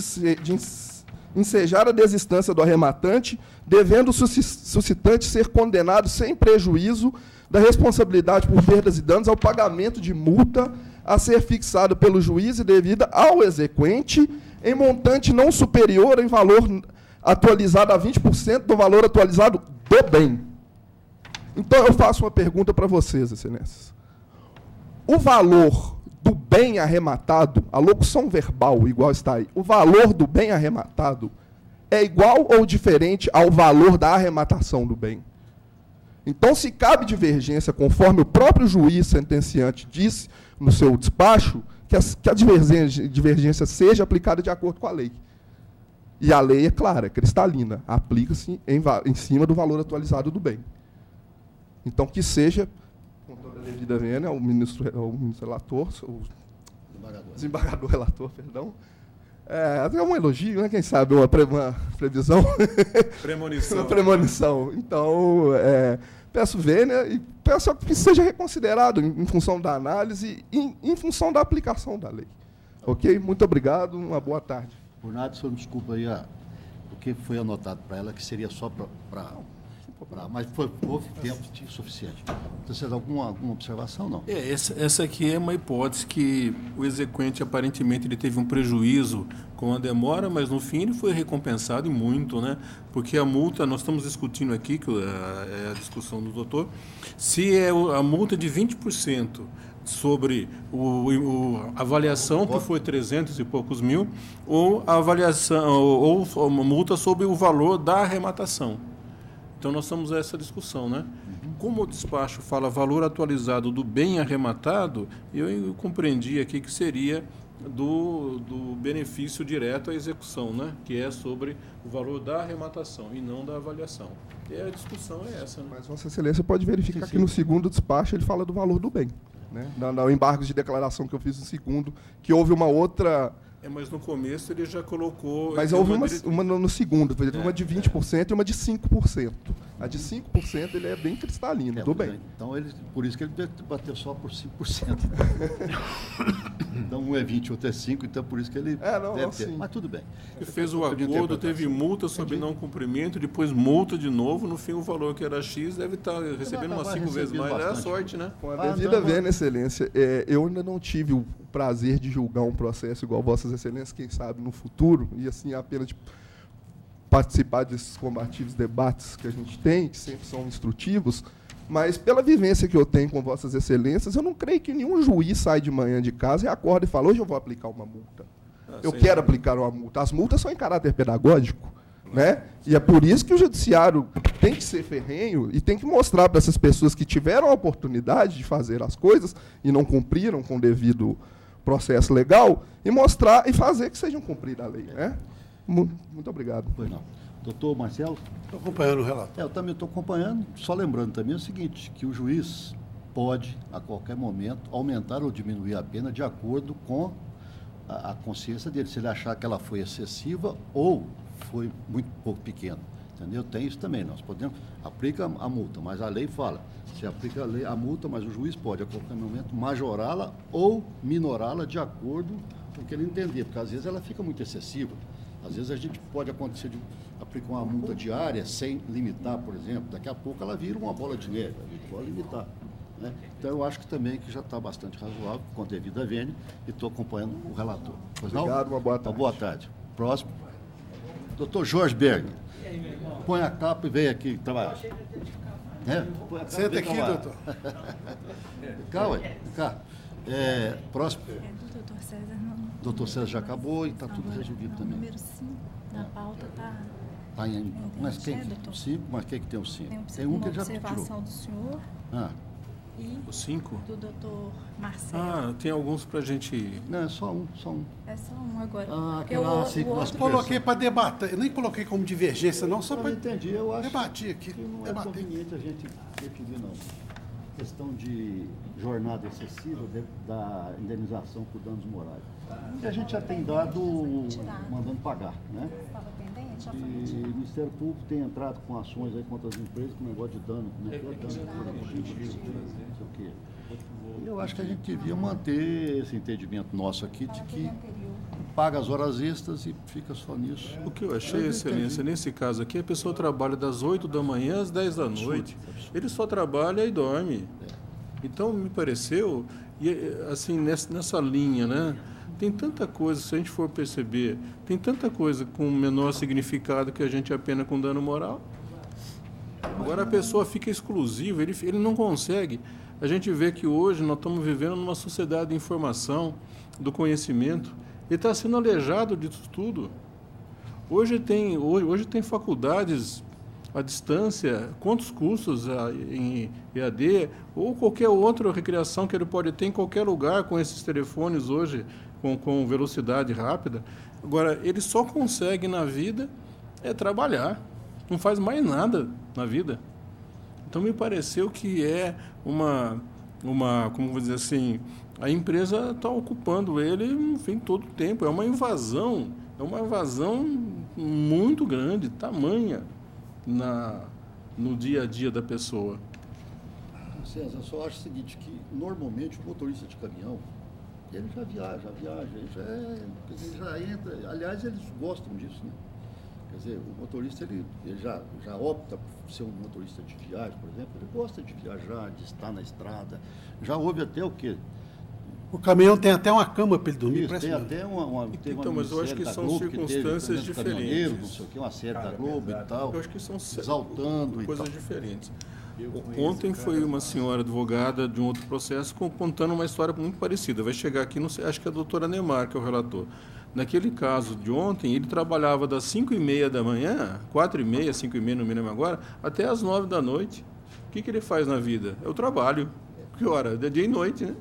ensejar a desistância do arrematante, devendo o suscitante ser condenado sem prejuízo da responsabilidade por perdas e danos ao pagamento de multa a ser fixado pelo juiz e devida ao exequente em montante não superior em valor atualizado a 20% do valor atualizado do bem. Então, eu faço uma pergunta para vocês, excelências. O valor do bem arrematado, a locução verbal, igual está aí, o valor do bem arrematado é igual ou diferente ao valor da arrematação do bem? Então, se cabe divergência, conforme o próprio juiz sentenciante disse no seu despacho, que a divergência seja aplicada de acordo com a lei. E a lei é clara, é cristalina, aplica-se em cima do valor atualizado do bem. Então, que seja, com toda a devida vênia, o ministro relator, o desembargador relator, perdão, é um elogio, né? Quem sabe uma previsão? Premonição. Uma premonição. Então, peço vênia e peço que seja reconsiderado em função da análise e em função da aplicação da lei. Ok? Muito obrigado, uma boa tarde. Por nada, senhor, desculpa aí o que foi anotado para ela, que seria só mas houve tempo suficiente. Você tem alguma observação, não? Essa aqui é uma hipótese que o exequente, aparentemente, ele teve um prejuízo com a demora, mas no fim ele foi recompensado e muito, né? Porque a multa, nós estamos discutindo aqui, que é a discussão do doutor, se é a multa de 20% sobre a avaliação, que foi 300 e poucos mil, ou a avaliação, ou uma multa sobre o valor da arrematação. Então, nós estamos nessa discussão, né? Como o despacho fala valor atualizado do bem arrematado, eu compreendi aqui que seria do benefício direto à execução, né? Que é sobre o valor da arrematação e não da avaliação. E a discussão é essa, né? Mas Vossa Excelência pode verificar que no segundo despacho ele fala do valor do bem. Né? No embargos de declaração que eu fiz no segundo, que houve uma outra... mas no começo ele já colocou... Mas houve uma no segundo, uma de 20% e uma de 5%. A de 5% ele é bem cristalino, do bem. Então, por isso que ele bateu só por 5%. Então, um é 20, outro é 5%, então por isso que ele deve ter. Mas tudo bem. Ele fez o acordo, teve multa sobre não cumprimento, depois multa de novo, no fim o valor que era X deve estar recebendo umas 5 vezes mais. É a sorte, né? Com a devida vênia, excelência, eu ainda não tive o prazer de julgar um processo igual Vossas Excelências, quem sabe no futuro, e assim apenas de participar desses combativos debates que a gente tem, que sempre são instrutivos, mas pela vivência que eu tenho com Vossas Excelências, eu não creio que nenhum juiz sai de manhã de casa e acorda e fala, hoje eu vou aplicar uma multa. Eu quero aplicar uma multa. As multas são em caráter pedagógico, né? E é por isso que o judiciário tem que ser ferrenho e tem que mostrar para essas pessoas que tiveram a oportunidade de fazer as coisas e não cumpriram com o devido processo legal, e mostrar e fazer que sejam cumprida a lei, né? Muito obrigado. Pois não. Doutor Marcelo? Estou acompanhando o relato. Eu também estou acompanhando, só lembrando também o seguinte, que o juiz pode, a qualquer momento, aumentar ou diminuir a pena de acordo com a consciência dele, se ele achar que ela foi excessiva ou foi muito pouco pequena. Entendeu? Tem isso também. Nós podemos, aplica a multa, mas a lei fala, se aplica a multa, mas o juiz pode, a qualquer momento, majorá-la ou minorá-la de acordo com o que ele entender, porque às vezes ela fica muito excessiva. Às vezes a gente pode acontecer de aplicar uma multa diária sem limitar, por exemplo, daqui a pouco ela vira uma bola de neve, a gente pode limitar. Né? Então eu acho que também que já está bastante razoável, com devida vênia, e estou acompanhando o relator. Pois obrigado, uma boa tarde. Uma boa tarde. Próximo. Doutor Jorge Berg. Põe a capa e vem aqui trabalhar. Senta aqui, doutor. Cá, ué. Cá. Próximo. Do doutor César, não. Doutor César já acabou e está tudo resolvido também. O número 5 da pauta está... Tá em, mas quem? 5, mas quem que tem o 5? Tem um que ele já tirou. Observação do senhor. E o 5? do doutor Marcelo. Ah, tem alguns para a gente... Não, é só um. É só um agora. Eu coloquei para debater, eu nem coloquei como divergência, não, só para entendi, eu acho debater aqui. Que não é conveniente a gente definir, não. Questão de jornada excessiva da indenização por danos morais. E a gente já tem dado mandando pagar, né? Estava pendente, já foi E o Ministério Público tem entrado com ações aí contra as empresas com negócio de dano, como é que é dano por abuso, não sei o quê. E eu acho que a gente devia manter esse entendimento nosso aqui de que paga as horas extras e fica só nisso. O que eu achei, Excelência, nesse caso aqui, a pessoa trabalha das 8 da manhã às 10 da noite. Ele só trabalha e dorme. Então, me pareceu, e assim, nessa linha, né? Tem tanta coisa, se a gente for perceber, tem tanta coisa com menor significado que a gente apena com dano moral. Agora a pessoa fica exclusiva, ele não consegue. A gente vê que hoje nós estamos vivendo numa sociedade de informação, do conhecimento. Ele está sendo aleijado disso tudo. Hoje tem faculdades à distância, quantos cursos em EAD, ou qualquer outra recreação que ele pode ter em qualquer lugar com esses telefones hoje, com velocidade rápida. Agora, ele só consegue na vida trabalhar. Não faz mais nada na vida. Então, me pareceu que é como vou dizer assim, a empresa está ocupando ele, enfim, todo o tempo. É uma invasão muito grande, tamanha, no dia a dia da pessoa. César, eu só acho o seguinte, que normalmente o motorista de caminhão, ele já viaja, ele já entra, aliás, eles gostam disso, né? Quer dizer, o motorista, ele já opta por ser um motorista de viagem, por exemplo, ele gosta de viajar, de estar na estrada. Já houve até o quê? O caminhão tem até uma cama para ele dormir. Isso, tem até uma então, mas eu acho que são circunstâncias diferentes. Não sei o quê, uma série da Globo e tal. Eu acho que são exaltando coisas diferentes. Ontem foi uma senhora advogada de um outro processo contando uma história muito parecida. Vai chegar aqui, não sei, acho que é a doutora Neymar, que é o relator. Naquele caso de ontem, ele trabalhava das 5h30 da manhã, 4h30, 5h30, não me lembro agora, até as 9 da noite. O que ele faz na vida? É o trabalho. Que hora? É dia e noite, né?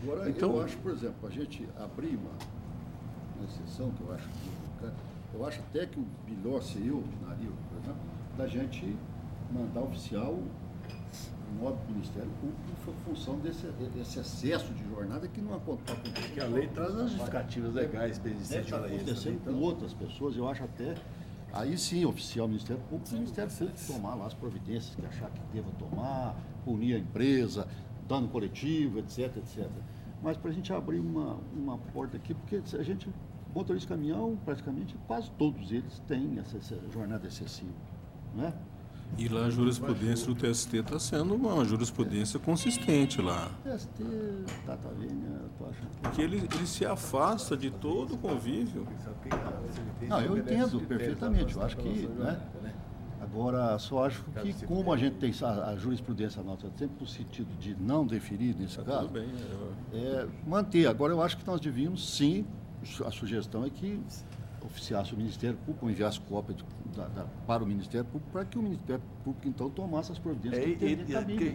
Agora, então, eu acho, por exemplo, a gente abrir uma exceção, que eu acho até que o melhor seria, opinaria, por exemplo, da gente mandar oficial no Ministério Público em função desse excesso de jornada que não acontece. Que a lei traz as justificativas legais para existir. Está acontecendo com outras pessoas, eu acho até, aí sim, oficial Ministério Público, o Ministério Público tomar lá as providências que achar que deva tomar, punir a empresa, dano coletivo, etc, etc. Mas para a gente abrir uma porta aqui, porque a gente, motorista de caminhão, praticamente quase todos eles têm essa jornada excessiva, não é? E lá a jurisprudência do TST está sendo uma jurisprudência consistente lá. TST, tá vendo, tô achando. Porque ele se afasta de todo o convívio. Não, eu entendo perfeitamente, eu acho que, né? Agora, só acho que como a gente tem a jurisprudência nossa sempre no sentido de não deferir nesse caso, tudo bem, manter. Agora, eu acho que nós devíamos, sim, a sugestão é que oficiasse o Ministério Público, enviasse cópia para o Ministério Público, para que o Ministério Público, então, tomasse as providências.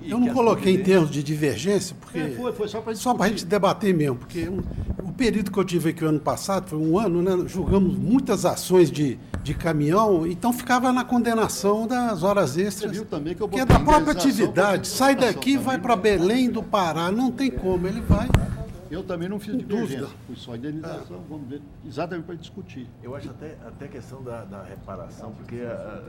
Eu não coloquei em termos de divergência, porque foi só para a gente debater mesmo, porque o período que eu tive aqui o ano passado, foi um ano, né, julgamos muitas ações de caminhão, então ficava na condenação das horas extras, viu também que, é da própria atividade. Sai daqui e vai para Belém do Pará, não tem como, ele vai Eu também não fiz divergência, fui só indenização, vamos ver, exatamente para discutir. Eu acho até a questão da reparação, porque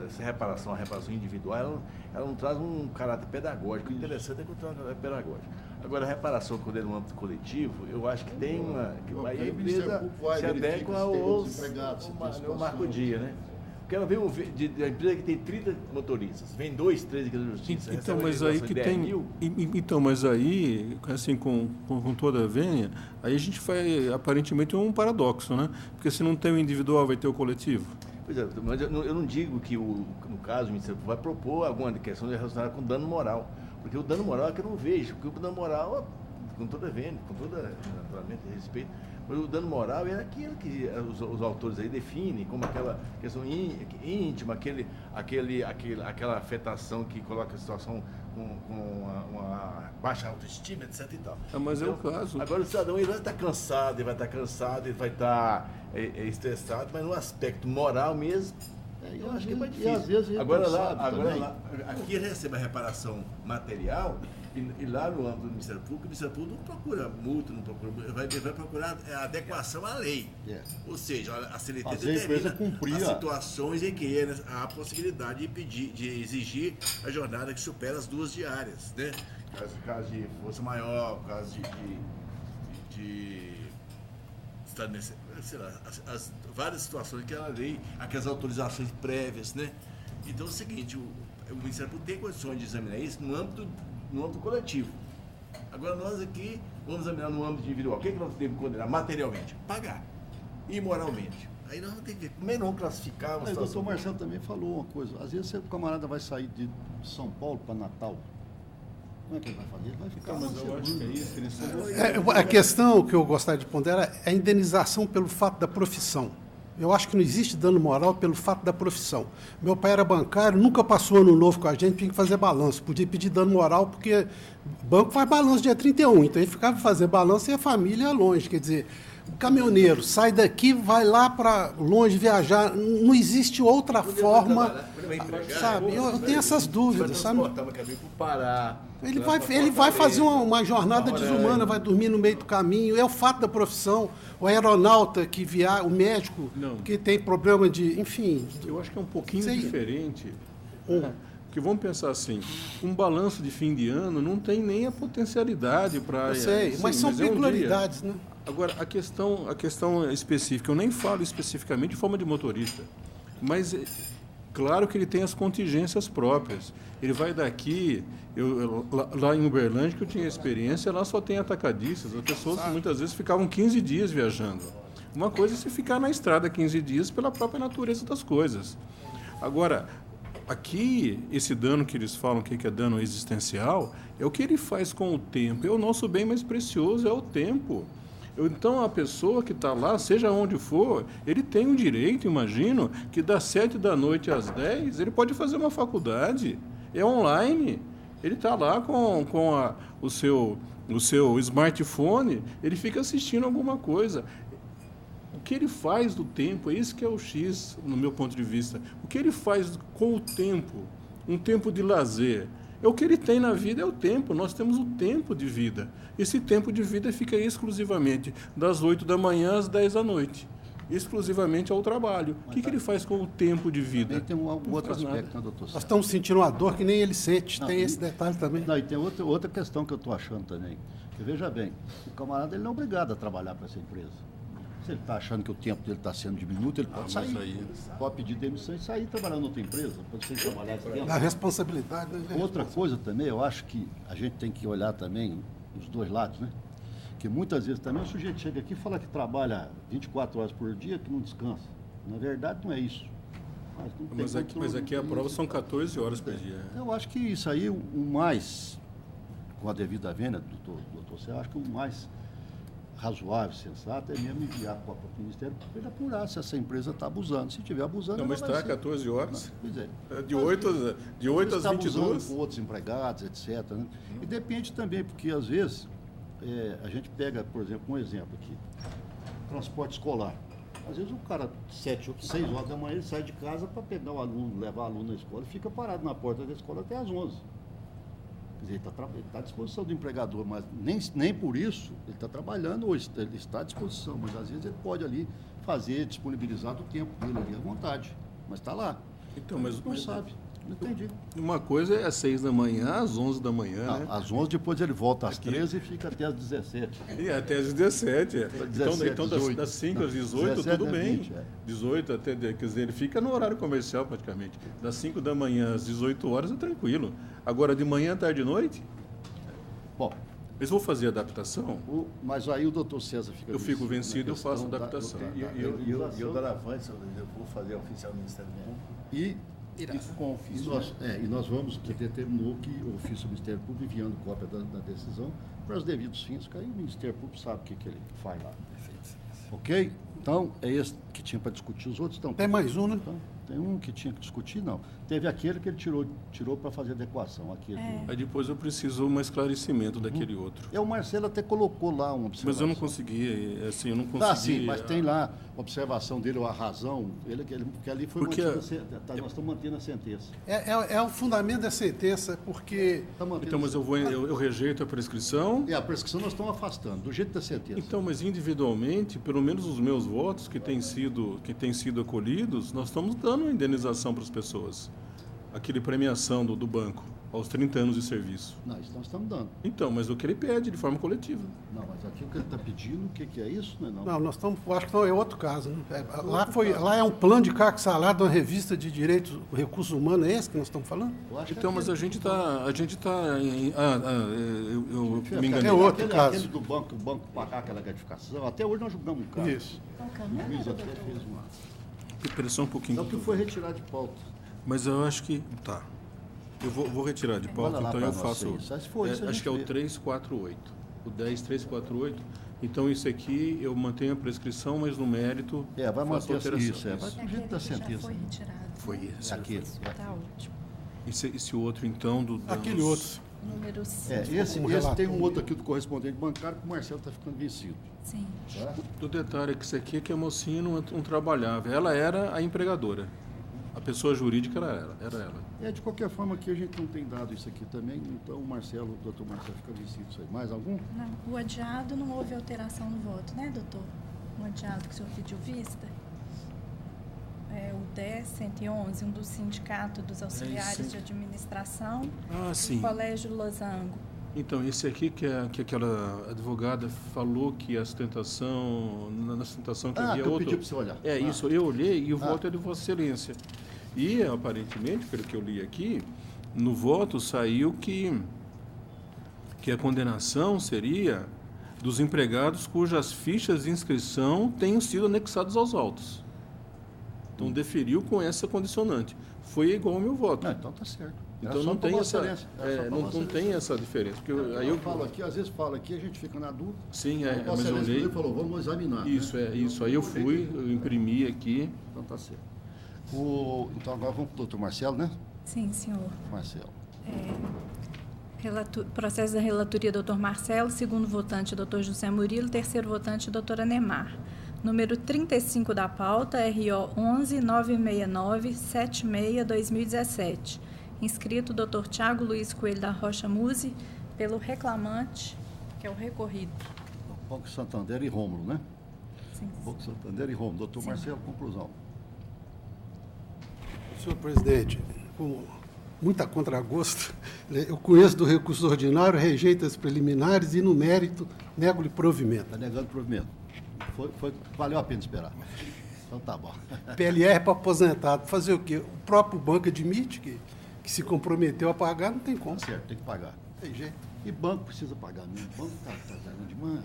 essa reparação, a reparação individual, ela não traz um caráter pedagógico. O interessante é que traz um caráter pedagógico. Agora, a reparação quando é no âmbito coletivo, eu acho que tem uma... Aí a empresa se adequa ao marco-dia, né? Quero ver a empresa que tem 30 motoristas, vem 2, 3 aqui da justiça. Então, mas aí que tem. Então, mas aí, assim, com toda a vênia, aí a gente vai, aparentemente, um paradoxo, né? Porque se não tem o individual, vai ter o coletivo. Pois é, mas eu não digo que, no caso, o Ministério Público vai propor alguma questão relacionada com dano moral. Porque o dano moral é que eu não vejo. Porque o dano moral, com toda vênia, com toda, naturalmente, respeito, mas o dano moral é aquilo que os autores aí definem como aquela questão íntima, aquela afetação que coloca a situação com uma baixa autoestima, etc. e tal. Mas então, é o caso. Agora o cidadão ele vai estar cansado, ele vai estar estressado, mas no aspecto moral mesmo, eu acho que é mais difícil. E às vezes agora lá, aqui ele recebe a reparação material. E lá no âmbito do Ministério Público, o Ministério Público não procura multa, não procura, vai procurar a adequação à lei. Ou seja, a CLT determina as situações em que há a possibilidade de pedir, de exigir a jornada que supera as 2 diárias, né? Caso de força maior, caso de sei lá, as várias situações que a lei, aquelas autorizações prévias, né? Então é o seguinte, o Ministério Público tem condições de examinar isso no âmbito coletivo. Agora nós aqui vamos examinar no âmbito individual. O que nós temos que condenar materialmente? Pagar. E moralmente. Aí nós vamos ter que ver como é não classificar uma situação. O doutor Marcelo também falou uma coisa. Às vezes o camarada vai sair de São Paulo para Natal. Como é que ele vai fazer? Ele vai ficar mas eu acho que é isso. A questão que eu gostaria de ponderar é a indenização pelo fato da profissão. Eu acho que não existe dano moral pelo fato da profissão. Meu pai era bancário, nunca passou ano novo com a gente, tinha que fazer balanço. Podia pedir dano moral, porque o banco faz balanço dia 31, então ele ficava fazendo balanço e a família é longe. Quer dizer, o caminhoneiro sai daqui, vai lá para longe viajar, não existe outra forma, sabe? Eu tenho essas dúvidas, sabe? Ele vai fazer uma jornada desumana, vai dormir no meio do caminho, é o fato da profissão. O aeronauta que viaja, o médico que tem problema de, enfim... Eu acho que é um pouquinho diferente. Porque vamos pensar assim, um balanço de fim de ano não tem nem a potencialidade para... Eu sei, mas são peculiaridades, né? Agora, a questão específica, eu nem falo especificamente de forma de motorista, mas claro que ele tem as contingências próprias. Ele vai daqui, lá em Uberlândia, que eu tinha experiência, lá só tem atacadistas, as pessoas muitas vezes ficavam 15 dias viajando. Uma coisa é se ficar na estrada 15 dias pela própria natureza das coisas. Agora, aqui, esse dano que eles falam que é dano existencial, é o que ele faz com o tempo. É o nosso bem mais precioso, é o tempo. Então, a pessoa que está lá, seja onde for, ele tem um direito, imagino, que das 7 da noite às 10, ele pode fazer uma faculdade. É online. Ele está lá com o seu smartphone, ele fica assistindo alguma coisa. O que ele faz do tempo, esse que é o X, no meu ponto de vista. O que ele faz com o tempo, um tempo de lazer. O que ele tem na vida é o tempo, nós temos o tempo de vida. Esse tempo de vida fica exclusivamente das 8 da manhã às 10 da noite. Exclusivamente ao trabalho. O que ele faz com o tempo de vida? Tem um outro aspecto, né, doutor? Nós estamos sentindo uma dor que nem ele sente, tem esse detalhe também. Não, e tem outra questão que eu estou achando também. Que, veja bem, o camarada ele não é obrigado a trabalhar para essa empresa. Se ele está achando que o tempo dele está sendo diminuído, ele pode sair. Pode pedir demissão e sair trabalhando em outra empresa. Pode ser trabalhar esse tempo. A responsabilidade. Outra coisa também, eu acho que a gente tem que olhar também os dois lados, né? Que muitas vezes também o sujeito chega aqui e fala que trabalha 24 horas por dia, que não descansa. Na verdade, não é isso. Mas aqui a prova são 14 horas por dia. Eu acho que isso aí, o mais, com a devida vênia, doutor, você acha que o mais razoável, sensato, é mesmo enviar para o Ministério para ele apurar se essa empresa está abusando. Se estiver abusando... Não, mas está 14 horas? Pois é. De 8 às 22? Com outros empregados, etc. Né? E depende também, porque às vezes a gente pega, por exemplo, um exemplo aqui, transporte escolar. Às vezes o cara, 6 horas da manhã, ele sai de casa para pegar o aluno, levar o aluno na escola e fica parado na porta da escola até às 11. Quer dizer, ele está à disposição do empregador, mas nem por isso ele está trabalhando, ou ele está à disposição, mas às vezes ele pode ali fazer, disponibilizar do tempo dele ali à vontade, mas está lá. Então, mas não sabe. Não entendi. Uma coisa é às 6 da manhã, às 11 da manhã. Não, né? às 11, depois ele volta às 13 e fica até às 17. E até às 17. 17, então das 5 às 18, 17, tudo bem. 20, 18 até, quer dizer, ele fica no horário comercial praticamente. Das 5 da manhã às 18 horas é tranquilo. Agora, de manhã, tarde e noite? Bom. Eles vão fazer adaptação? Mas aí o doutor César fica... Eu fico vencido, eu faço adaptação. E o Doravante, eu vou fazer oficial do Ministério Público. E nós vamos, que determinou que o ofício do Ministério Público enviando cópia da decisão para os devidos fins, que aí o Ministério Público sabe o que ele faz lá. Ok? Então, é esse que tinha para discutir. Os outros estão... Tem mais um, né? Então, tem um que tinha que discutir, não. Teve aquele que ele tirou para fazer adequação. Aquele Aí depois eu preciso um esclarecimento daquele outro. O Marcelo até colocou lá uma observação. Mas eu não consegui, assim, eu não consegui... sim, mas tem lá a observação dele, a razão, que ali foi porque nós estamos mantendo a sentença. É o fundamento da sentença, porque... Então, mas eu rejeito a prescrição... A prescrição nós estamos afastando, do jeito da sentença. Então, mas individualmente, pelo menos os meus votos que têm sido acolhidos, nós estamos dando uma indenização para as pessoas. Aquele premiação do banco, aos 30 anos de serviço. Não, isso nós estamos dando. Então, mas o que ele pede de forma coletiva. Não, mas aqui o que ele está pedindo, o que é isso? Não, nós estamos, acho que é outro caso. Né? Lá é um plano de cargo e salário de uma revista de direitos, recursos humanos, é esse que nós estamos falando? Então, mas a gente está eu me enganei. É outro caso. Aquele do banco, o banco pagar aquela gratificação, até hoje nós julgamos um caso. Isso. O juiz até fez uma... Espera só um pouquinho. Só que foi retirado de pauta. Mas eu acho que... Tá. Eu vou retirar de pauta, então eu faço... Acho que é o 348. O 10348. Então, isso aqui, eu mantenho a prescrição, mas no mérito... vai manter alteração. Isso, vai do jeito da sentença. Foi retirado. Foi esse. Aquele. Está ótimo. Esse outro, então, Aquele outro. Número 5. Esse tem um outro aqui do correspondente bancário que o Marcelo está ficando vencido. Sim. Tá? O detalhe é que isso aqui é que a mocinha não trabalhava. Ela era a empregadora. A pessoa jurídica era ela. De qualquer forma, aqui a gente não tem dado isso aqui também, então o doutor Marcelo fica vencido isso aí. Mais algum? Não, o adiado não houve alteração no voto, né, doutor? O adiado que o senhor pediu vista? O 10.111, um do Sindicato dos Auxiliares de Administração do Colégio Losango. Então, esse aqui que aquela advogada falou que a sustentação, na sustentação que havia outro... pedi para você olhar. Isso, eu olhei e o voto é de Vossa Excelência. E, aparentemente, pelo que eu li aqui, no voto saiu que a condenação seria dos empregados cujas fichas de inscrição tenham sido anexadas aos autos. Então, deferiu com essa condicionante. Foi igual ao meu voto. Então tá certo. Então não tem essa diferença. Porque aí eu falo aqui, às vezes falo aqui, a gente fica na dúvida. Sim, mas eu olhei. Ele falou, vamos examinar. Isso. Aí eu fui, eu imprimi aqui. Então tá certo. Então agora vamos para o doutor Marcelo, né? Sim, senhor. Marcelo. Processo da relatoria, doutor Marcelo. Segundo votante, doutor José Murilo. Terceiro votante, doutora Nemar. Número 35 da pauta, RO 11-969-76-2017. Inscrito Dr. Tiago Luiz Coelho da Rocha Musi, pelo reclamante, que é o recorrido. Banco Santander e Rômulo, né? Sim. Banco Santander e Rômulo. Doutor Marcelo, conclusão. Senhor presidente, com muita contragosto, eu conheço do recurso ordinário, rejeito as preliminares e, no mérito, nego-lhe provimento. Está negando provimento. Valeu a pena esperar. Então tá bom. PLR para aposentado. Fazer o quê? O próprio banco admite que se comprometeu a pagar, não tem como. Tá certo, tem que pagar. Tem jeito. E banco precisa pagar mesmo. Banco está ganhando demais.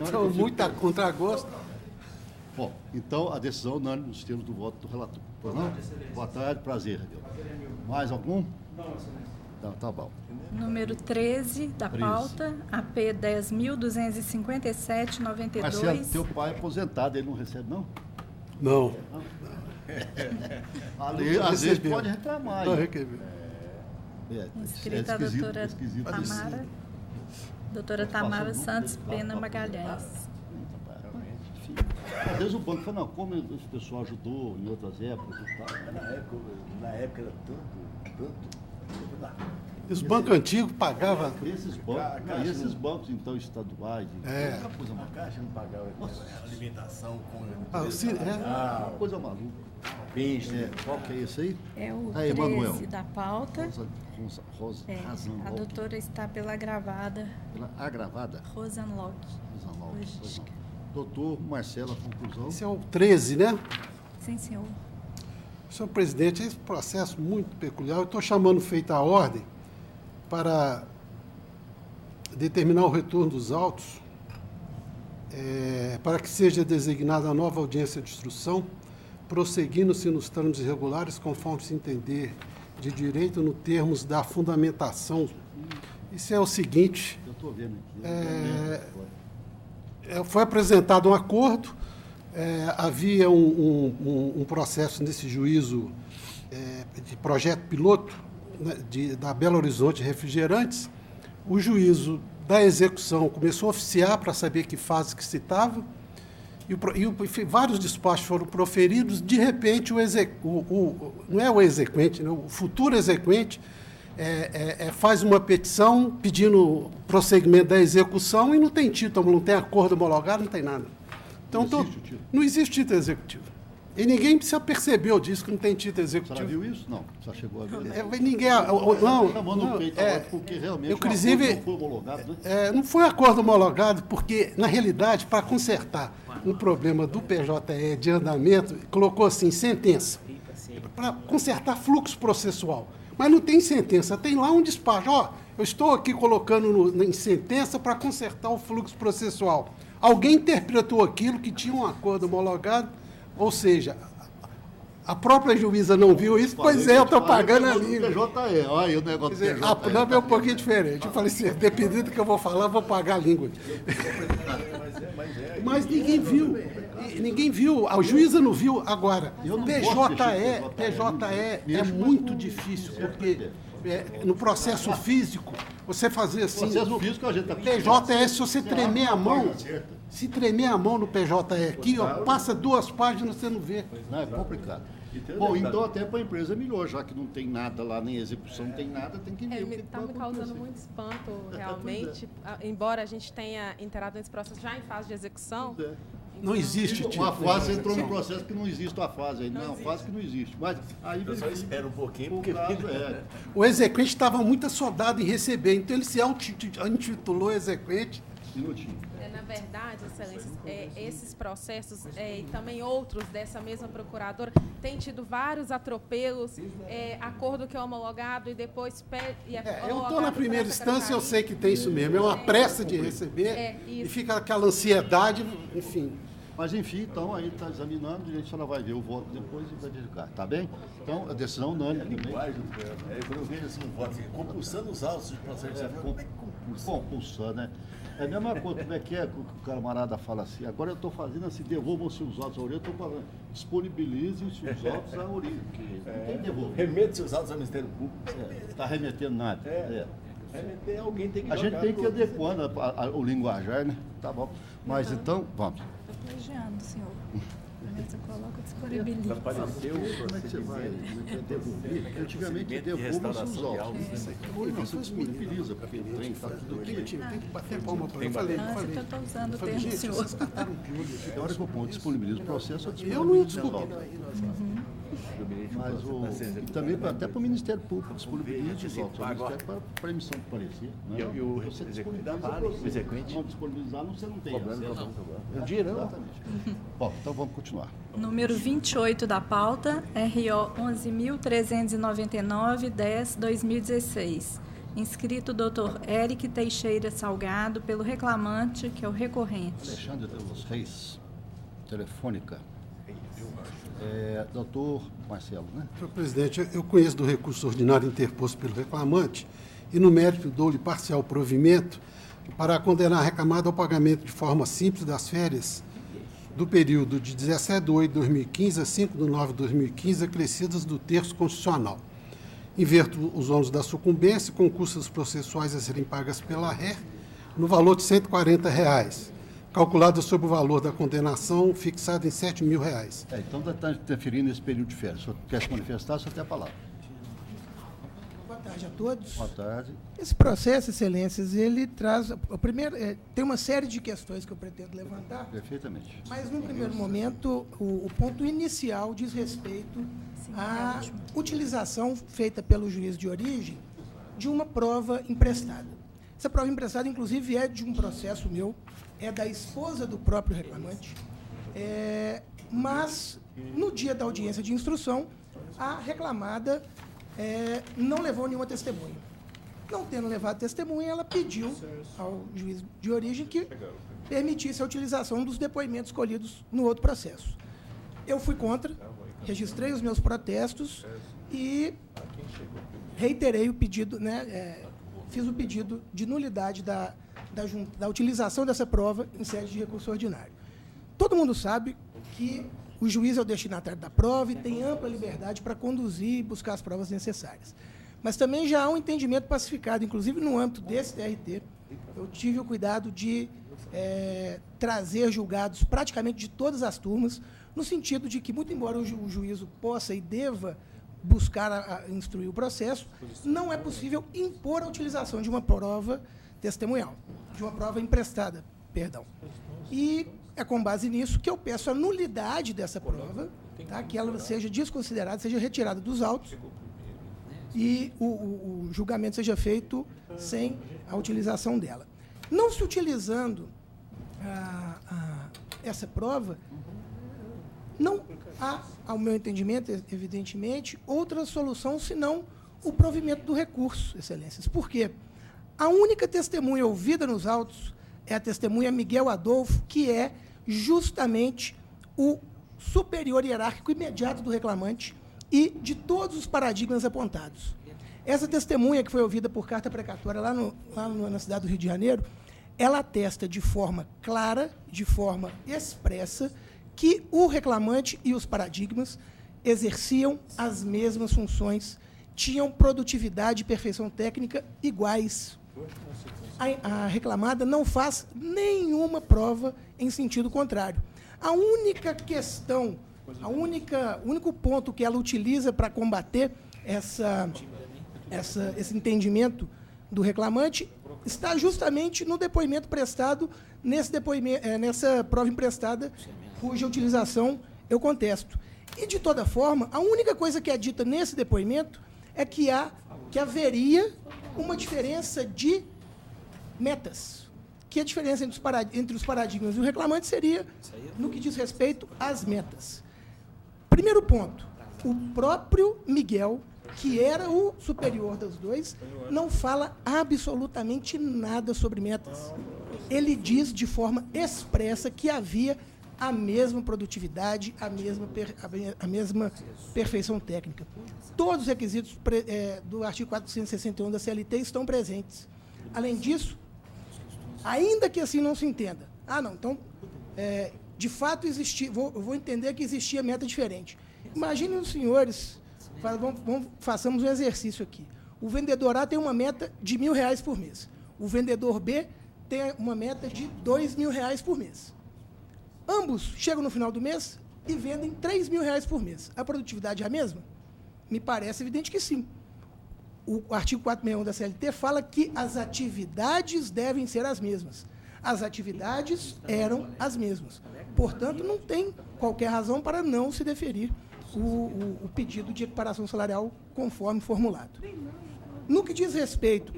Então, muita contragosto. Bom, então a decisão unânime nos termos do voto do relator. Boa tarde, prazer. Mais algum? Não, excelência. Então, tá bom. Número 13 da pauta, AP 10.257-92. Marcelo, teu pai é aposentado, ele não recebe, não? Não. Ali, às vezes pode reclamar. Inscrita a doutora Tamara. Doutora Tamara Santos Pena Magalhães. Às vezes o banco fala, não, como o pessoal ajudou em outras épocas e tal. Na época era tanto. Os bancos antigos pagavam... Esses bancos, então, estaduais... É. Uma caixa não pagava alimentação com... Uma coisa maluca. Qual que é esse aí? É o Aí, 13 Manuel. da pauta. Rosa A doutora está pela agravada. Pela agravada? Rosanlog. Logística. Doutor Marcelo, a conclusão. Esse é o 13, né? Sim, senhor. Senhor presidente, esse processo muito peculiar. Eu estou chamando feita a ordem para determinar o retorno dos autos, para que seja designada a nova audiência de instrução, prosseguindo-se nos trâmites regulares, conforme se entender de direito, no termos da fundamentação. Isso é o seguinte... Eu estou vendo aqui. Foi apresentado um acordo, havia um processo nesse juízo de projeto piloto, né, da Belo Horizonte Refrigerantes. O juízo da execução começou a oficiar para saber que fase que se estava, e vários despachos foram proferidos. De repente, não é o exequente, né, o futuro exequente faz uma petição pedindo prosseguimento da execução e não tem título, não tem acordo homologado, não tem nada. Então, não existe título executivo. E ninguém se apercebeu disso, que não tem título executivo. Você já viu isso? Não. Só chegou a ver. Ninguém... Porque realmente inclusive, não foi homologado, né? Não foi acordo homologado, porque, na realidade, para consertar um problema do PJE de andamento, colocou assim, sentença, para consertar fluxo processual. Mas não tem sentença, tem lá um despacho. Eu estou aqui colocando em sentença para consertar o fluxo processual. Alguém interpretou aquilo que tinha um acordo homologado, ou seja, a própria juíza não viu isso, pois eu estou pagando a língua. PJE, olha o negócio do PJE. A prova é um pouquinho diferente. Eu falei assim, dependendo do que eu vou falar, eu vou pagar a língua. Mas ninguém viu. Ninguém viu, a juíza não viu. Agora, PJE é muito difícil, porque no processo físico, você fazer assim... Processo físico, a gente está... PJE, se você tremer a mão, se tremer a mão no PJE aqui, passa 2 páginas, você não vê. Não, é complicado. Bom, então até para a empresa é melhor, já que não tem nada lá, nem execução, não tem nada, tem que ver o que está me causando muito espanto, realmente. Embora a gente tenha entrado nesse processo já em fase de execução... Não existe tipo. Uma fase entrou no processo que não existe a fase aí. Não, fase que não existe. Mas aí eu só espera um pouquinho, porque o exequente estava muito assodado em receber, então ele se intitulou exequente. Na verdade, Excelência, esses processos e também outros dessa mesma procuradora têm tido vários atropelos, acordo que é homologado e depois... eu estou na primeira instância, eu sei que tem isso mesmo, é uma pressa de receber e fica aquela ansiedade, enfim... Mas, enfim, então, aí está examinando, a senhora vai ver o voto depois e vai verificar, tá bem? Então, a decisão unânime. Quando eu vejo assim, um voto assim, compulsando os autos de processo, como é que compulsando, né? É a mesma coisa, como é que o camarada fala assim, agora eu estou fazendo assim, devolvam-se os autos à origem, eu estou falando, disponibilize os autos à origem, porque não tem devolver. Remete os autos ao Ministério Público. Está remetendo nada. Alguém tem que a gente tem que ir adequando o linguajar, né? Tá bom. Mas então, vamos. Estou plagiando, senhor. Você coloca disponibiliza. Apareceu como é que você vai devolver? Antigamente devolve-se os autos. Hoje você disponibiliza, porque o trem está tudo aqui. Tem que bater palma para eu falei. Eu estou usando o termo, senhor. Na hora que eu disponibilizo o processo, eu disponibilizo os autos. Mas e também até para o Ministério Público disponibiliza os autos. O Ministério para emissão de parecer. E o exequente? Não disponibilizar, você não tem. É um dinheirão. Exatamente. Bom, então vamos continuar. Número 28 da pauta, RO 11.399-10/2016. Inscrito Dr. Eric Teixeira Salgado, pelo reclamante, que é o recorrente. Alexandre de los Reis, telefônica. Doutor Marcelo, né? Senhor presidente, eu conheço do recurso ordinário interposto pelo reclamante e, no mérito, dou-lhe parcial provimento para condenar a reclamada ao pagamento de forma simples das férias do período de 17 de 8 de 2015 a 5 de 9 de 2015, acrescidas do terço constitucional. Inverto os ônus da sucumbência com custas processuais a serem pagas pela RER no valor de R$ 140, calculado sobre o valor da condenação fixado em R$ 7.000. Então está interferindo nesse período de férias. O senhor quer se manifestar, só tem a palavra. Boa tarde. tarde a todos. Boa tarde. Esse processo, Excelências, ele traz... tem uma série de questões que eu pretendo levantar. Perfeitamente. Mas, num primeiro momento, o ponto inicial diz respeito à utilização feita pelo juiz de origem de uma prova emprestada. Essa prova emprestada, inclusive, é de um processo meu, é da esposa do próprio reclamante, mas, no dia da audiência de instrução, a reclamada não levou nenhuma testemunha. Não tendo levado testemunha, ela pediu ao juiz de origem que permitisse a utilização dos depoimentos colhidos no outro processo. Eu fui contra, registrei os meus protestos e reiterei o pedido, fiz o pedido de nulidade da utilização dessa prova em sede de recurso ordinário. Todo mundo sabe que o juiz é o destinatário da prova e tem ampla liberdade para conduzir e buscar as provas necessárias. Mas também já há um entendimento pacificado, inclusive no âmbito desse TRT. Eu tive o cuidado de trazer julgados praticamente de todas as turmas, no sentido de que, muito embora o juízo possa e deva buscar instruir o processo, não é possível impor a utilização de uma prova testemunhal, de uma prova emprestada, perdão. E é com base nisso que eu peço a nulidade dessa prova, tá? Que ela seja desconsiderada, seja retirada dos autos e o julgamento seja feito sem a utilização dela. Não se utilizando essa prova, não há, ao meu entendimento, evidentemente, outra solução senão o provimento do recurso, Excelências. Por quê? A única testemunha ouvida nos autos é a testemunha Miguel Adolfo, que é justamente o superior hierárquico imediato do reclamante e de todos os paradigmas apontados. Essa testemunha, que foi ouvida por carta precatória lá na cidade do Rio de Janeiro, ela atesta de forma clara, de forma expressa, que o reclamante e os paradigmas exerciam as mesmas funções, tinham produtividade e perfeição técnica iguais. A reclamada não faz nenhuma prova em sentido contrário. A única questão, o único ponto que ela utiliza para combater esse entendimento do reclamante está justamente no depoimento prestado, nessa prova emprestada, cuja utilização eu contesto. E, de toda forma, a única coisa que é dita nesse depoimento é que haveria uma diferença de metas, que a diferença entre os paradigmas e o reclamante seria no que diz respeito às metas. Primeiro ponto, o próprio Miguel, que era o superior dos dois, não fala absolutamente nada sobre metas. Ele diz de forma expressa que havia a mesma produtividade, a mesma perfeição técnica. Todos os requisitos do artigo 461 da CLT estão presentes. Além disso, ainda que assim não se entenda, então, de fato existia, vou entender que existia meta diferente. Imaginem os senhores, façamos um exercício aqui. O vendedor A tem uma meta de R$1.000 por mês. O vendedor B tem uma meta de R$2.000 por mês. Ambos chegam no final do mês e vendem R$3.000 por mês. A produtividade é a mesma? Me parece evidente que sim. O artigo 461 da CLT fala que as atividades devem ser as mesmas. As atividades eram as mesmas. Portanto, não tem qualquer razão para não se deferir o pedido de equiparação salarial conforme formulado. No que diz respeito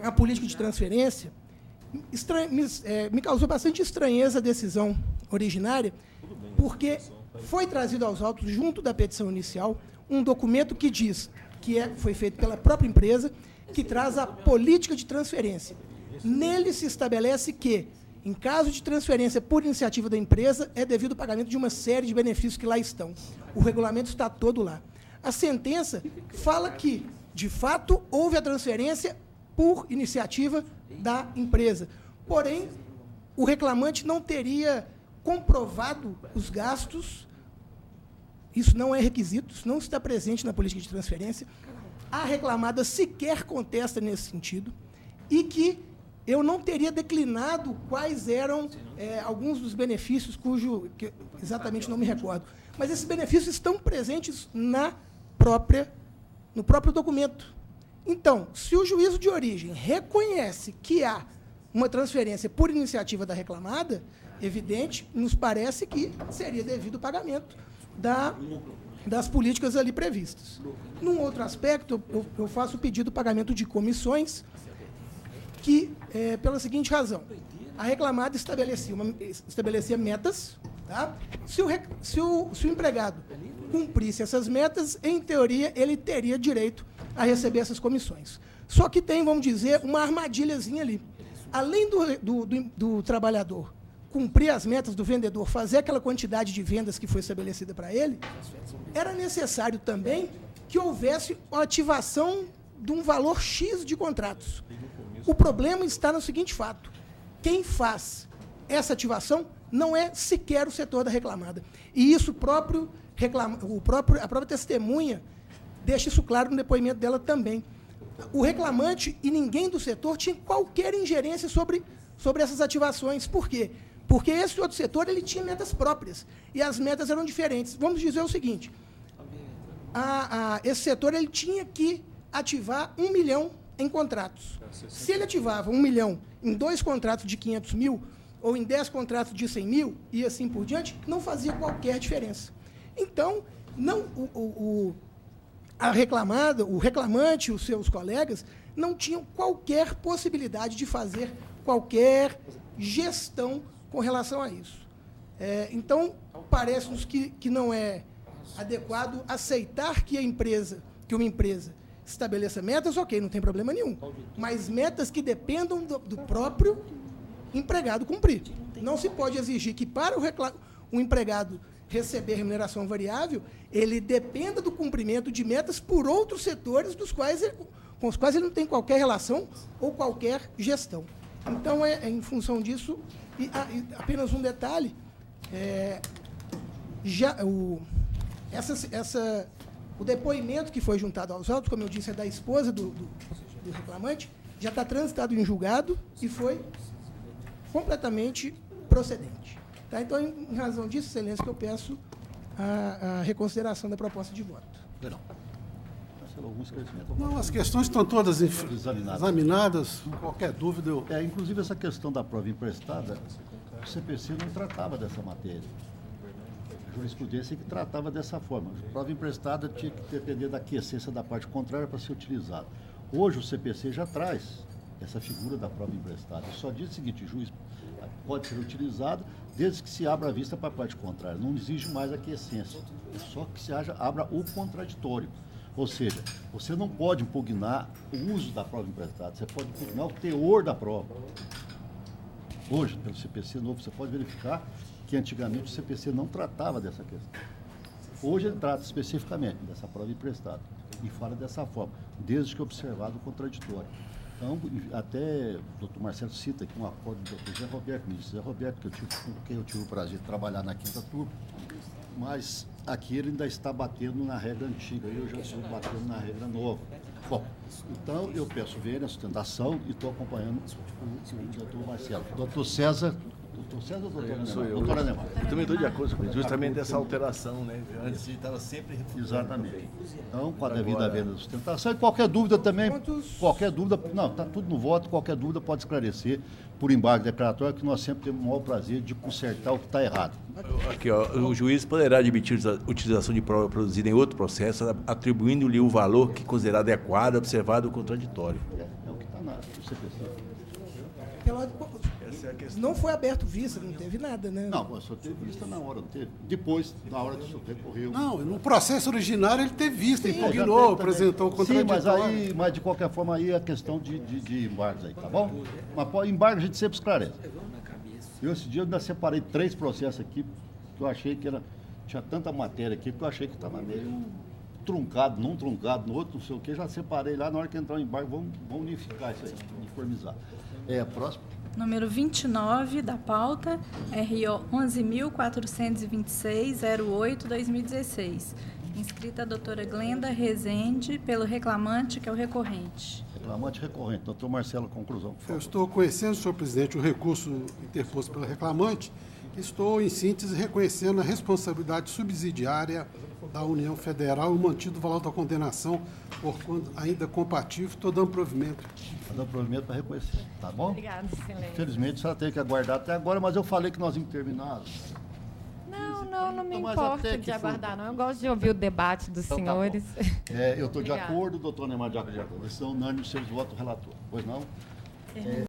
à política de transferência, me causou bastante estranheza a decisão originária, porque foi trazido aos autos, junto da petição inicial, um documento que diz que foi feito pela própria empresa, que traz a política de transferência. Nele se estabelece que, em caso de transferência por iniciativa da empresa, é devido o pagamento de uma série de benefícios que lá estão. O regulamento está todo lá. A sentença fala que, de fato, houve a transferência por iniciativa da empresa. Porém, o reclamante não teria comprovado os gastos. Isso não é requisito, isso não está presente na política de transferência. A reclamada sequer contesta nesse sentido, e que eu não teria declinado quais eram alguns dos benefícios, que exatamente não me recordo. Mas esses benefícios estão presentes no próprio documento. Então, se o juízo de origem reconhece que há uma transferência por iniciativa da reclamada, evidente, nos parece que seria devido o pagamento das políticas ali previstas. Num outro aspecto, eu faço o pedido de pagamento de comissões, que, pela seguinte razão, a reclamada estabelecia metas, tá? Se o empregado cumprisse essas metas, em teoria, ele teria direito a receber essas comissões. Só que tem, vamos dizer, uma armadilhazinha ali. Além do trabalhador cumprir as metas do vendedor, fazer aquela quantidade de vendas que foi estabelecida para ele, era necessário também que houvesse a ativação de um valor X de contratos. O problema está no seguinte fato: quem faz essa ativação não é sequer o setor da reclamada. E isso a própria testemunha deixa isso claro no depoimento dela também. O reclamante e ninguém do setor tinha qualquer ingerência sobre essas ativações. Por quê? Porque esse outro setor ele tinha metas próprias, e as metas eram diferentes. Vamos dizer o seguinte: esse setor ele tinha que ativar 1 milhão em contratos. Se ele ativava 1 milhão em 2 contratos de 500 mil, ou em 10 contratos de 100 mil, e assim por diante, não fazia qualquer diferença. Então, o reclamante e os seus colegas não tinham qualquer possibilidade de fazer qualquer gestão com relação a isso. Então, parece-nos que não é adequado aceitar que uma empresa estabeleça metas, ok, não tem problema nenhum, mas metas que dependam do próprio empregado cumprir. Não se pode exigir que, para o empregado receber remuneração variável, ele dependa do cumprimento de metas por outros setores com os quais ele não tem qualquer relação ou qualquer gestão. Então, em função disso, e apenas um detalhe, o depoimento que foi juntado aos autos, como eu disse, é da esposa do reclamante, já está transitado em julgado e foi completamente procedente. Tá? Então, em razão disso, excelência, que eu peço a reconsideração da proposta de voto. Perdão. Não, as questões estão todas examinadas. Qualquer dúvida eu... Inclusive, essa questão da prova emprestada, o CPC não tratava dessa matéria. A jurisprudência que tratava dessa forma. A prova emprestada tinha que depender da aquiescência da parte contrária para ser utilizada. Hoje, o CPC já traz essa figura da prova emprestada. Só diz o seguinte: o juiz pode ser utilizado desde que se abra a vista para a parte contrária. Não exige mais aquiescência. É só que se abra o contraditório. Ou seja, você não pode impugnar o uso da prova emprestada, você pode impugnar o teor da prova. Hoje, pelo CPC novo, você pode verificar que antigamente o CPC não tratava dessa questão. Hoje ele trata especificamente dessa prova emprestada e fala dessa forma, desde que observado o contraditório. Então, até o Dr. Marcelo cita aqui um acordo do Dr. Zé Roberto, ministro Zé Roberto, com quem eu tive o prazer de trabalhar na 5ª turma, mas aqui ele ainda está batendo na regra antiga, eu já estou batendo na regra nova. Bom, então eu peço ver a sustentação e estou acompanhando o doutor Marcelo. Doutor César ou doutor Anemar? Sou eu. Doutor Anemar. Eu também estou de acordo com isso, justamente dessa alteração, né? Antes estava sempre... Exatamente. Então, com a devida venda da sustentação, e qualquer dúvida também, está tudo no voto, qualquer dúvida pode esclarecer por embargo declaratório, que nós sempre temos o maior prazer de consertar o que está errado. Aqui, ó, o juiz poderá admitir a utilização de prova produzida em outro processo, atribuindo-lhe o valor que considerar adequado, observado o contraditório. É o que está na CPC. Não foi aberto vista, não teve nada, né? Não, só teve vista na hora, não teve. Depois, na hora que o senhor recorreu. Não, no processo originário ele teve vista, impugnou, apresentou o contraditório. Sim, mas de qualquer forma aí é a questão de embargos aí, tá bom? Mas embargo a gente sempre esclarece. Esse dia eu ainda separei 3 processos aqui, que eu achei que tinha tanta matéria aqui, que eu achei que estava meio truncado, num truncado, no outro, não sei o que, já separei lá, na hora que entrar o embargo, vamos unificar isso aí, uniformizar. Próximo. Número 29 da pauta, RO 11.426.08/2016. Inscrita a doutora Glenda Rezende, pelo reclamante, que é o recorrente. Reclamante recorrente. Doutor Marcelo, conclusão. Eu estou conhecendo, senhor presidente, o recurso interposto pelo reclamante Estou, em síntese, reconhecendo a responsabilidade subsidiária da União Federal e mantido o valor da condenação, por quando ainda compatível, estou dando provimento. Está dando provimento para reconhecer, tá bom? Obrigada, excelência. Infelizmente, a senhora tem que aguardar até agora, mas eu falei que nós íamos terminar. Não me Mas importa até de que aguardar, não. Eu gosto de ouvir o debate dos Então, tá senhores. Eu estou de Obrigada. acordo, doutor Neymar de acordo. Eles são unânimes seus votos, relator. Pois não?